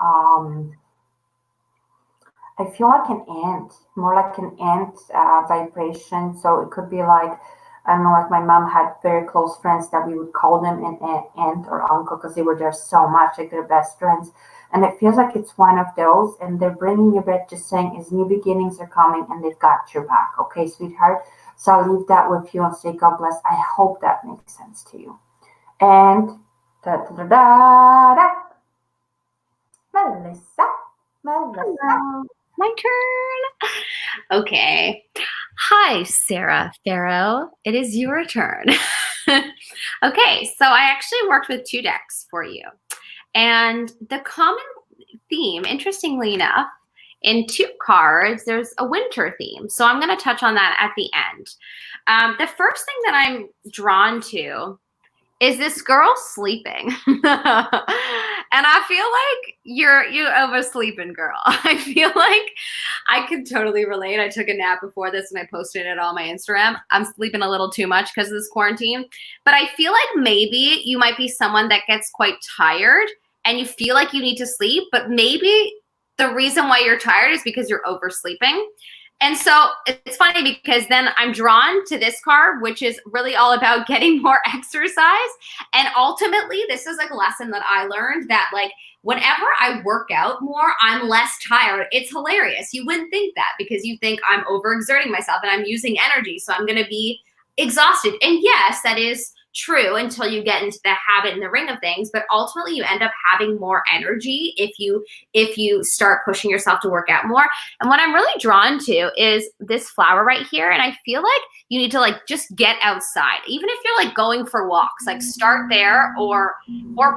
I feel like an ant, more like an ant vibration. So it could be like, I don't know, like my mom had very close friends that we would call them an aunt or uncle because they were there so much, like their best friends. And it feels like it's one of those, and they're bringing you back, just saying is new beginnings are coming and they've got your back. Okay, sweetheart? So I'll leave that with you and say God bless. I hope that makes sense to you. And Melissa. Hello. My turn. Okay. Hi, Sarah Farrow. It is your turn. Okay, so I actually worked with 2 decks for you. And the common theme, interestingly enough, in 2 cards, there's a winter theme. So I'm going to touch on that at the end. The first thing that I'm drawn to is this girl sleeping. And I feel like you're oversleeping, girl. I feel like I could totally relate. I took a nap before this and I posted it on my Instagram. I'm sleeping a little too much because of this quarantine. But I feel like maybe you might be someone that gets quite tired and you feel like you need to sleep, but maybe the reason why you're tired is because you're oversleeping. And so it's funny because then I'm drawn to this card, which is really all about getting more exercise. And ultimately, this is like a lesson that I learned that like whenever I work out more, I'm less tired. It's hilarious. You wouldn't think that because you think I'm overexerting myself and I'm using energy. So I'm going to be exhausted. And yes, that is true until you get into the habit and the ring of things, but ultimately you end up having more energy if you start pushing yourself to work out more. And what I'm really drawn to is this flower right here, and I feel like you need to like just get outside, even if you're like going for walks, like start there or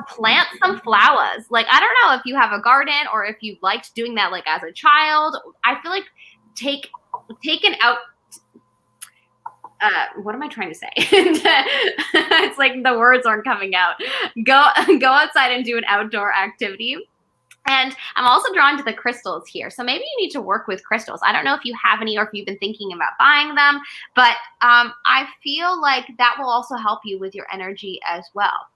plant some flowers. Like I don't know if you have a garden or if you liked doing that like as a child. I feel like take an out what am I trying to say? It's like the words aren't coming out. Go outside and do an outdoor activity. And I'm also drawn to the crystals here. So maybe you need to work with crystals. I don't know if you have any or if you've been thinking about buying them, but I feel like that will also help you with your energy as well.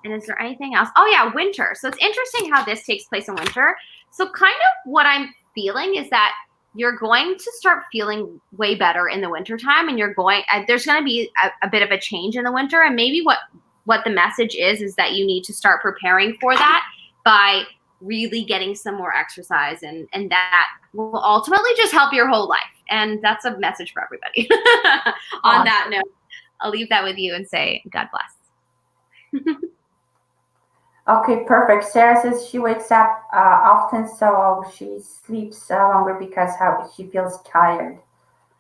And is there anything else? Oh yeah, winter. So it's interesting how this takes place in winter. So kind of what I'm feeling is that you're going to start feeling way better in the wintertime, and there's going to be a bit of a change in the winter. And maybe what the message is that you need to start preparing for that by really getting some more exercise, and that will ultimately just help your whole life. And that's a message for everybody. On that note, I'll leave that with you and say, God bless. Okay, perfect. Sarah says she wakes up often, so she sleeps longer because how she feels tired.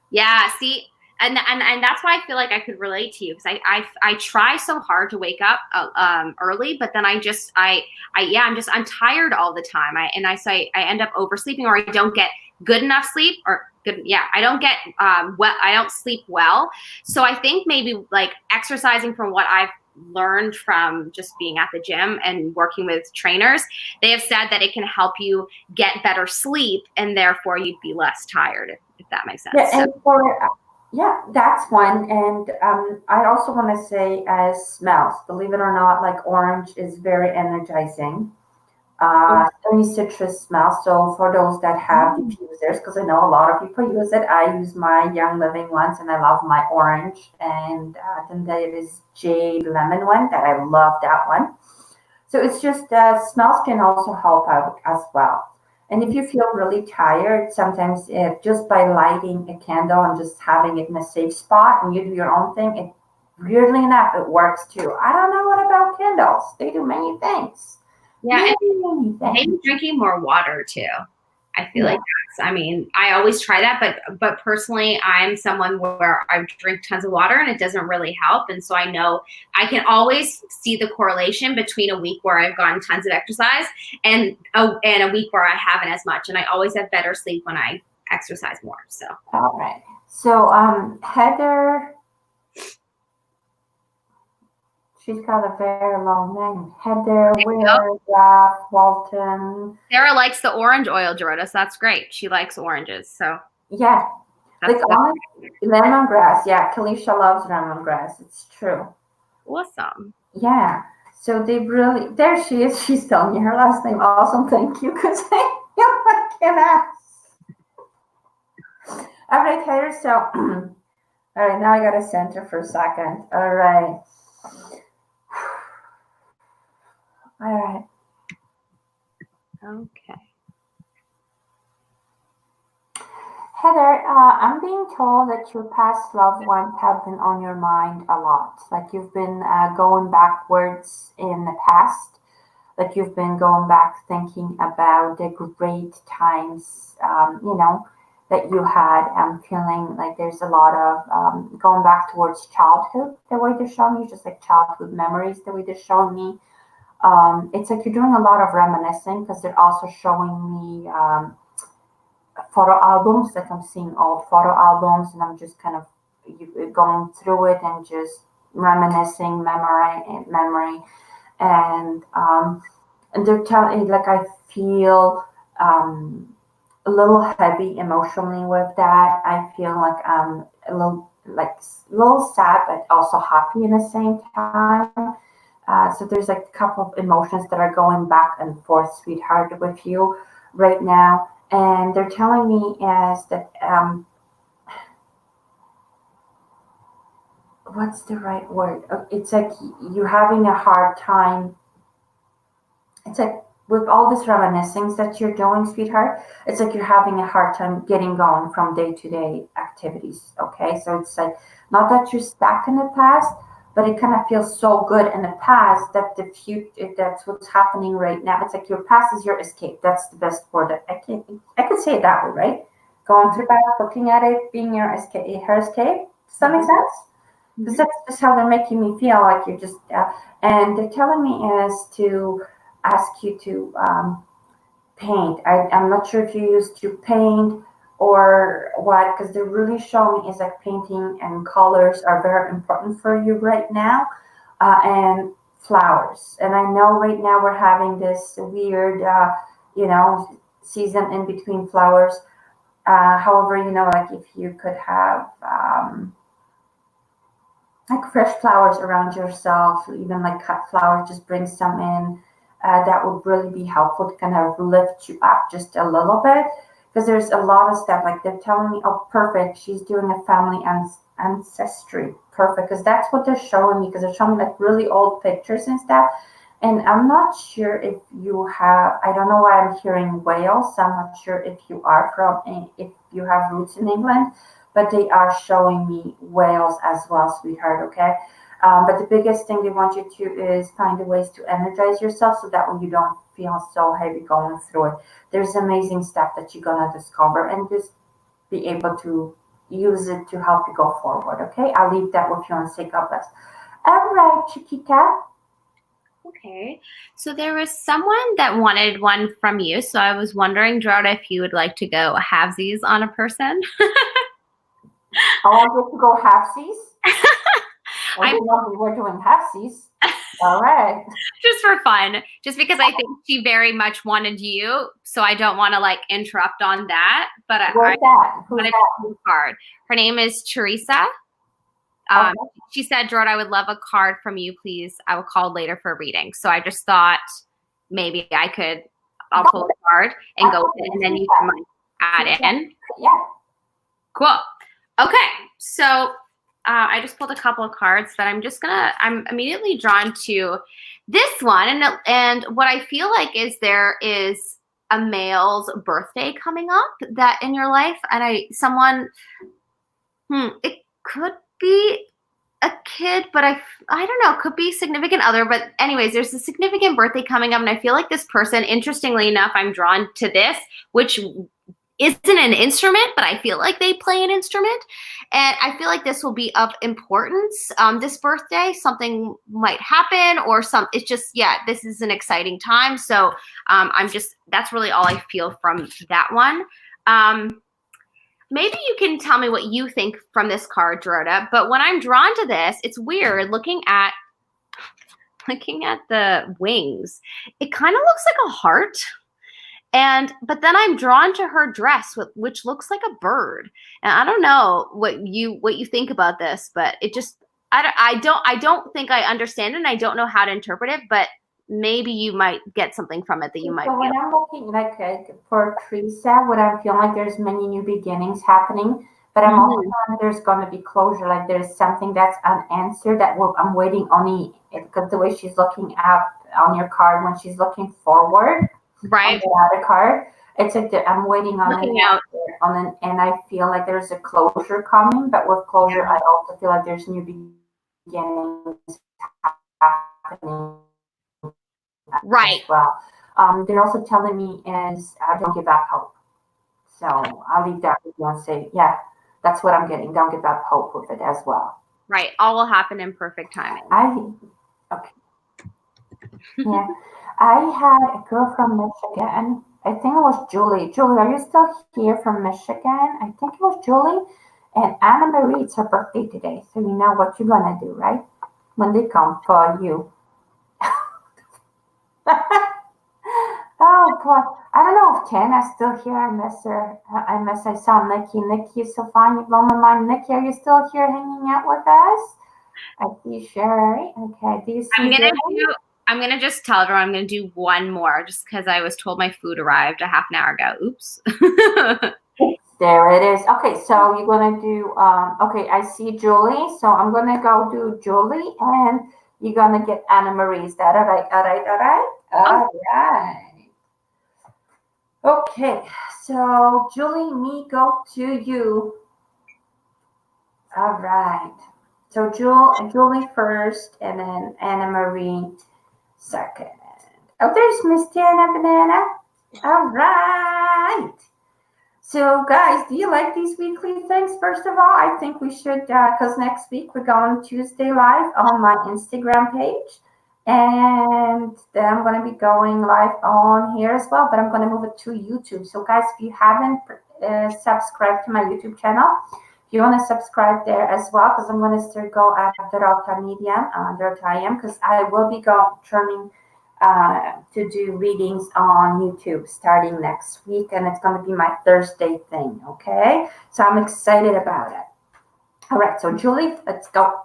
Yeah, see, and that's why I feel like I could relate to you, because I try so hard to wake up early, but then I'm tired all the time. I end up oversleeping, or I don't get good enough sleep, I don't get I don't sleep well. So I think maybe like exercising, from what I've learned from just being at the gym and working with trainers, they have said that it can help you get better sleep, and therefore you'd be less tired, if that makes sense. Yeah, that's one. And I also want to say, as smells, believe it or not, like orange is very energizing. Any citrus smell. So for those that have diffusers, because I know a lot of people use it, I use my Young Living ones, and I love my orange. And then there is jade lemon one that I love that one. So it's just smells can also help out as well. And if you feel really tired, sometimes just by lighting a candle and just having it in a safe spot, and you do your own thing, weirdly enough, it works too. I don't know what about candles. They do many things. Yeah, and maybe drinking more water too. I feel like I always try that, but personally, I'm someone where I drink tons of water and it doesn't really help. And so I know I can always see the correlation between a week where I've gotten tons of exercise and a week where I haven't as much. And I always have better sleep when I exercise more. So. All right. So Heather, she's got a very long name. Heather Walton. Sarah likes the orange oil, Dorota, so that's great. She likes oranges, so. Yeah. Like lemongrass. Yeah, Kalisha loves lemongrass. It's true. Awesome. Yeah. So they really, there she is. She's telling me her last name. Awesome. Thank you. Because I can't ask. All right, Heather. So, all right, now I got to center for a second. All right. All right. Okay. Heather, I'm being told that your past loved ones have been on your mind a lot. Like you've been going backwards in the past. Like you've been going back thinking about the great times, that you had. I'm feeling like there's a lot of going back towards childhood, the way they're showing me, just like childhood memories, the way they're showing me. It's like you're doing a lot of reminiscing, because they're also showing me photo albums. Like I'm seeing old photo albums, and I'm just kind of going through it and just reminiscing memory. And they're telling, like, I feel a little heavy emotionally with that. I feel like I'm a little sad, but also happy in the same time. So there's like a couple of emotions that are going back and forth, sweetheart, with you right now. And they're telling me is that what's the right word? It's like you're having a hard time. It's like with all this reminiscing that you're doing, sweetheart, it's like you're having a hard time getting going from day to day activities. Okay. So it's like not that you're stuck in the past, but it kind of feels so good in the past that the future, that's what's happening right now. It's like your past is your escape. That's the best word. I could say it that way, right? Going through that, looking at it, being your escape, her escape. Does that make sense? Because that's just how they're making me feel, like you're just, and they're telling me is to ask you to paint. I'm not sure if you used to paint or what, because they're really showing me is like painting and colors are very important for you right now, and flowers. And I know right now we're having this weird, season in between flowers. However, like if you could have like fresh flowers around yourself, even like cut flowers, just bring some in. That would really be helpful to kind of lift you up just a little bit, because there's a lot of stuff like they're telling me, oh, perfect, she's doing a family ancestry, perfect, because that's what they're showing me, because they're showing me like really old pictures and stuff. And I'm not sure if you have, I don't know why I'm hearing Wales, so I'm not sure if you are if you have roots in England, but they are showing me Wales as well, sweetheart, okay? But the biggest thing they want you to is find the ways to energize yourself so that way you don't feel so heavy going through it. There's amazing stuff that you're going to discover and just be able to use it to help you go forward, okay? I'll leave that with you and say God bless. All right, Chiquita. Okay. So there was someone that wanted one from you. So I was wondering, Dorota, if you would like to go halvesies on a person. I want to go halfsies. I didn't know we were doing halfsies. All right. Just for fun. Just because I think she very much wanted you. So I don't want to like interrupt on that. But Who's that? Who's that? Card. Her name is Teresa. Okay. She said, Dorota, I would love a card from you, please. I will call later for a reading. So I just thought maybe I'll pull a card and go with it, and then you can add in. Yeah. Cool. Okay. So I just pulled a couple of cards, but I'm immediately drawn to this one. And what I feel like is there is a male's birthday coming up that in your life. And it could be a kid, but I don't know, could be significant other. But anyways, there's a significant birthday coming up. And I feel like this person, interestingly enough, I'm drawn to this, which isn't an instrument, but I feel like they play an instrument. And I feel like this will be of importance. This birthday, something might happen it's just, this is an exciting time. So that's really all I feel from that one. Maybe you can tell me what you think from this card, Dorota. But when I'm drawn to this, it's weird looking at the wings. It kind of looks like a heart. But then I'm drawn to her dress, which looks like a bird. And I don't know what you think about this, but it just I don't think I understand it, and I don't know how to interpret it. But maybe you might get something from it that you might. So when I'm looking like for Teresa, what I feel like there's many new beginnings happening, but I'm also feeling there's going to be closure. Like there's something that's unanswered that I'm waiting on because the way she's looking up on your card when she's looking forward. Right. On the other card, it's like I'm waiting on and I feel like there's a closure coming. But with closure, I also feel like there's new beginnings happening. Right. As well. They're also telling me is don't give up hope. So I'll leave that with you and say, that's what I'm getting. Don't give up hope with it as well. Right. All will happen in perfect timing. Okay. Yeah. I had a girl from Michigan. I think it was Julie. Julie, are you still here from Michigan? I think it was Julie. And Anna Marie, it's her birthday today. So you know what you're going to do, right? When they come for you. Oh, God. I don't know if Tana's still here. I miss her. I saw Nikki. Nikki is so fine. You blow my mind. Nikki, are you still here hanging out with us? I see Sherry. Okay. Do you see I'm going to just tell her I'm going to do one more just because I was told my food arrived a half an hour ago. Oops. There it is. Okay, so you're gonna do. Okay, I see Julie, so I'm gonna go do Julie, and you're gonna get Anna Marie. Is that all right? All right, all right, Oh, all right. Okay, so Julie, me go to you. All right. So Julie first, and then Anna Marie second. Oh, there's Miss Tana Banana. All right. So, guys, do you like these weekly things? First of all, I think we should, because next week we're going Tuesday live on my Instagram page. And then I'm going to be going live on here as well, but I'm going to move it to YouTube. So, guys, if you haven't subscribed to my YouTube channel, if you want to subscribe there as well, because I'm going to start go at Dorota Medium, Dorota because I will be turning to do readings on YouTube starting next week, and it's going to be my Thursday thing, okay? So I'm excited about it. All right, so Julie, let's go.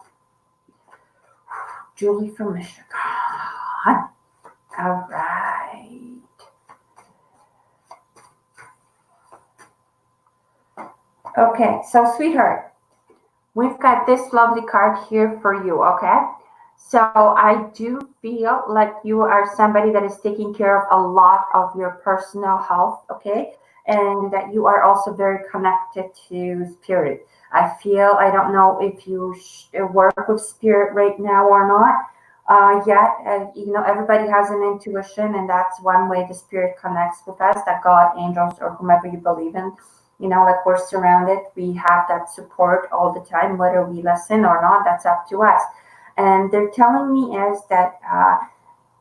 Julie from Michigan. All right. Okay, so sweetheart, we've got this lovely card here for you, okay? So I do feel like you are somebody that is taking care of a lot of your personal health, okay? And that you are also very connected to spirit. I don't know if you work with spirit right now or not yet. Everybody has an intuition, and that's one way the spirit connects with us, that God, angels, or whomever you believe in. Like we're surrounded, we have that support all the time, whether we listen or not, that's up to us. And they're telling me is that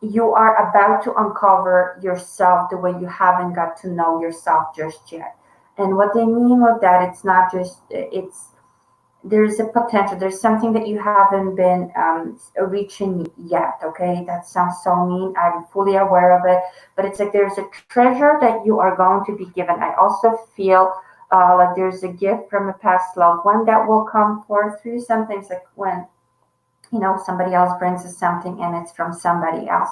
you are about to uncover yourself the way you haven't got to know yourself just yet. And what they mean with that, it's not just, there's a potential, there's something that you haven't been reaching yet, okay? That sounds so mean. I'm fully aware of it, but it's like there's a treasure that you are going to be given. I also feel like there's a gift from a past loved one that will come forth through. Sometimes like when somebody else brings us something and it's from somebody else.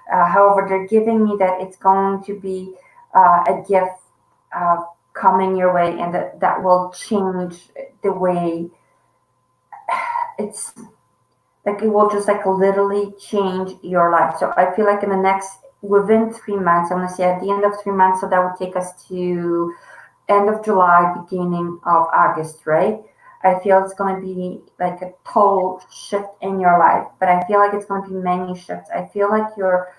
However, they're giving me that it's going to be a gift coming your way, and that will change the way it's like it will just like literally change your life. So I feel like within 3 months, I'm going to say at the end of 3 months, so that would take us to end of July, beginning of August, right? I feel it's going to be like a total shift in your life, but I feel like it's going to be many shifts. I feel like your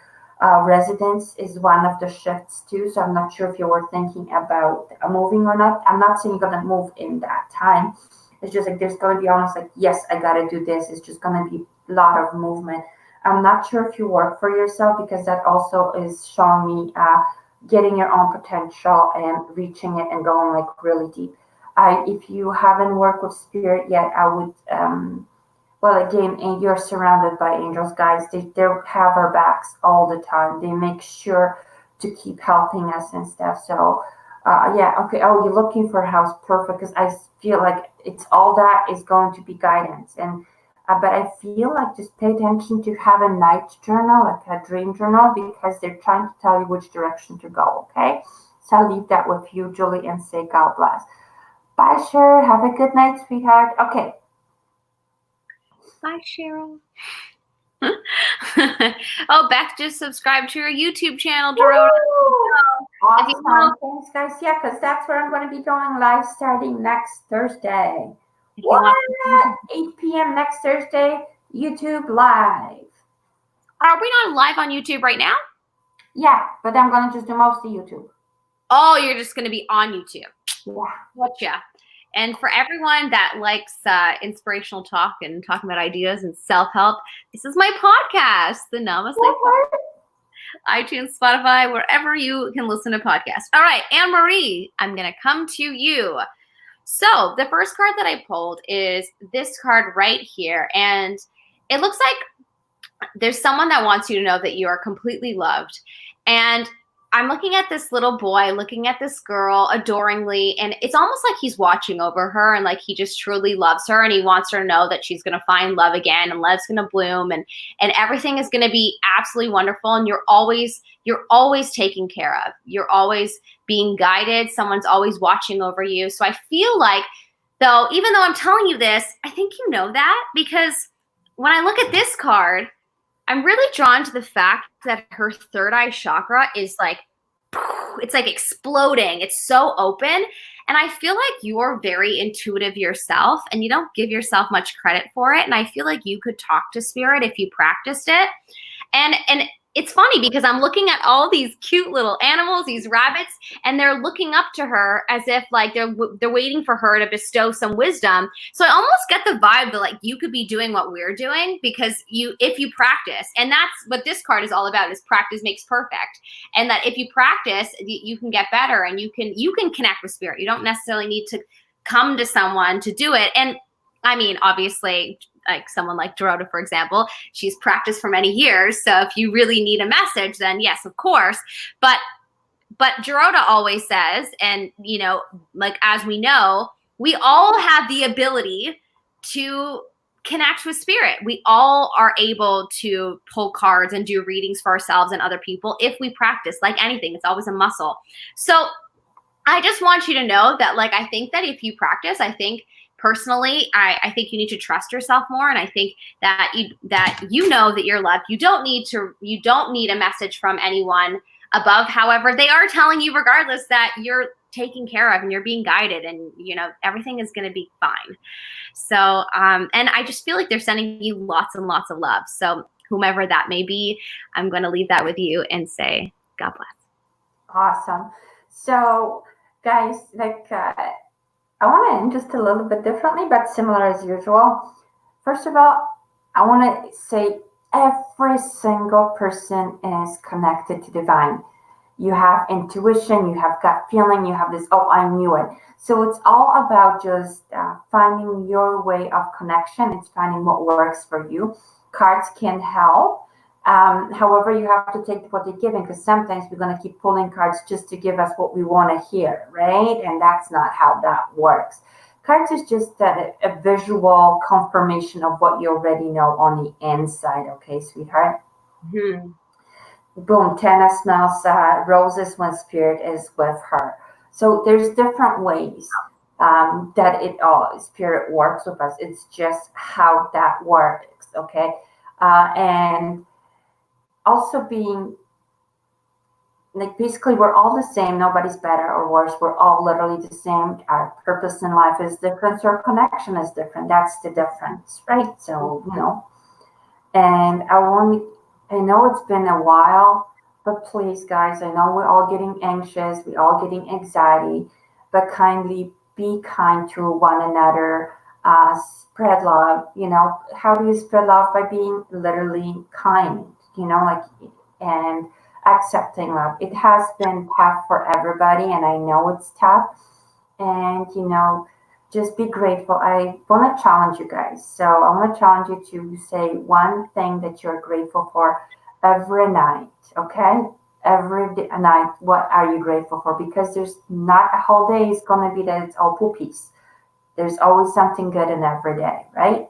residence is one of the shifts too, so I'm not sure if you were thinking about moving or not. I'm not saying you're going to move in that time. It's just like there's going to be almost like, yes, I got to do this. It's just going to be a lot of movement. I'm not sure if you work for yourself, because that also is showing me getting your own potential and reaching it and going like really deep. If you haven't worked with spirit yet, I would, well, again, and you're surrounded by angels, guys. They have our backs all the time. They make sure to keep helping us and stuff. So, yeah, okay. Oh, you're looking for a house. Perfect. Because I feel like it's all that is going to be guidance. And, but I feel like just pay attention to have a night journal, like a dream journal, because they're trying to tell you which direction to go. Okay. So I'll leave that with you, Julie, and say God bless. Bye, Cheryl. Have a good night, sweetheart. Okay. bye, Cheryl. Oh, Beth just subscribed to your YouTube channel, Dorota. Awesome. Thanks, guys. Yeah, because that's where I'm going to be going live starting next Thursday. What? 8 p.m. next Thursday, YouTube live. Are we not live on YouTube right now? Yeah, but I'm going to just do mostly YouTube. Oh, you're just going to be on YouTube. Yeah. Gotcha. And for everyone that likes inspirational talk and talking about ideas and self-help, this is my podcast, the Namaste Podcast. iTunes, Spotify, wherever you can listen to podcasts. All right, Anne-Marie, I'm going to come to you. So the first card that I pulled is this card right here. And it looks like there's someone that wants you to know that you are completely loved. And I'm looking at this little boy, looking at this girl adoringly, and it's almost like he's watching over her and like he just truly loves her and he wants her to know that she's going to find love again and love's going to bloom and everything is going to be absolutely wonderful and you're always taken care of. You're always being guided. Someone's always watching over you. So I feel like though, even though I'm telling you this, I think you know that because when I look at this card, I'm really drawn to the fact that her third eye chakra is like, it's like exploding. It's so open. And I feel like you're very intuitive yourself and you don't give yourself much credit for it. And I feel like you could talk to spirit if you practiced it. And it's funny because I'm looking at all these cute little animals, these rabbits, and they're looking up to her as if like they're waiting for her to bestow some wisdom. So I almost get the vibe that like you could be doing what we're doing because if you practice, and that's what this card is all about, is practice makes perfect. And that if you practice, you can get better and you can connect with spirit. You don't necessarily need to come to someone to do it. And I mean, obviously, like someone like Dorota, for example, she's practiced for many years. So if you really need a message, then yes, of course. But Dorota always says, and you know, like as we know, we all have the ability to connect with spirit. We all are able to pull cards and do readings for ourselves and other people if we practice. Like anything, it's always a muscle. So I just want you to know that, like, I think that if you practice, I think personally, I think you need to trust yourself more. And I think that you know that you're loved. You don't need a message from anyone above. However, they are telling you regardless that you're taken care of and you're being guided and, you know, everything is going to be fine. So, and I just feel like they're sending you lots and lots of love. So whomever that may be, I'm going to leave that with you and say, God bless. Awesome. So guys, like, I want to end just a little bit differently, but similar as usual. First of all, I want to say every single person is connected to divine. You have intuition, you have gut feeling, you have this, oh, I knew it. So it's all about just finding your way of connection. It's finding what works for you. Cards can help. However, you have to take what they're giving because sometimes we're going to keep pulling cards just to give us what we want to hear, right? And that's not how that works. Cards is just a visual confirmation of what you already know on the inside, okay, sweetheart? Mm-hmm. Boom, Tana smells roses when spirit is with her. So there's different ways that spirit works with us. It's just how that works, okay? And also being like, basically we're all the same. Nobody's better or worse. We're all literally the same. Our purpose in life is different. So our connection is different. That's the difference, right? So, you know, and I know it's been a while, but please guys, I know we're all getting anxious. We're all getting anxiety, but kindly be kind to one another. Spread love. You know, how do you spread love? By being literally kind, you know, like, and accepting love. It has been tough for everybody, and I know it's tough. And, you know, just be grateful. I want to challenge you guys. So I want to challenge you to say one thing that you're grateful for every night, okay? Every night, what are you grateful for? Because there's not a whole day is going to be that it's all poopies. There's always something good in every day, right?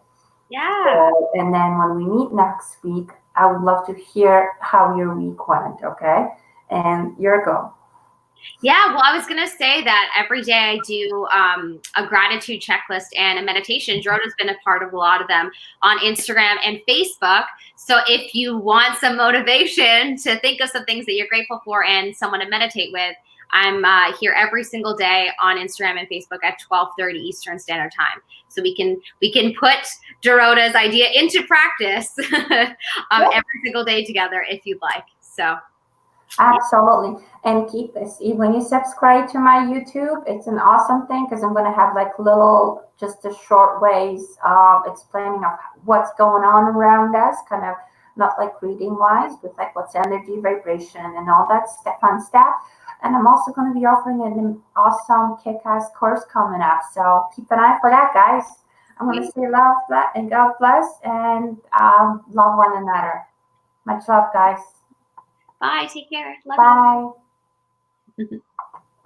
Yeah. So, and then when we meet next week, I would love to hear how your week went, okay? And your go. Yeah, well, I was going to say that every day I do a gratitude checklist and a meditation. Dorota's been a part of a lot of them on Instagram and Facebook. So if you want some motivation to think of some things that you're grateful for and someone to meditate with, I'm here every single day on Instagram and Facebook at 12:30 Eastern Standard Time. So we can put Dorota's idea into practice every single day together if you'd like. So. Absolutely. And keep this. When you subscribe to my YouTube, it's an awesome thing because I'm going to have like just a short ways of explaining of what's going on around us, kind of not like reading wise, but like what's energy, vibration, and all that fun stuff. And I'm also going to be offering an awesome kick-ass course coming up. So keep an eye for that, guys. I'm going to say love and God bless and love one another. Much love, guys. Bye. Take care. Love Bye. you.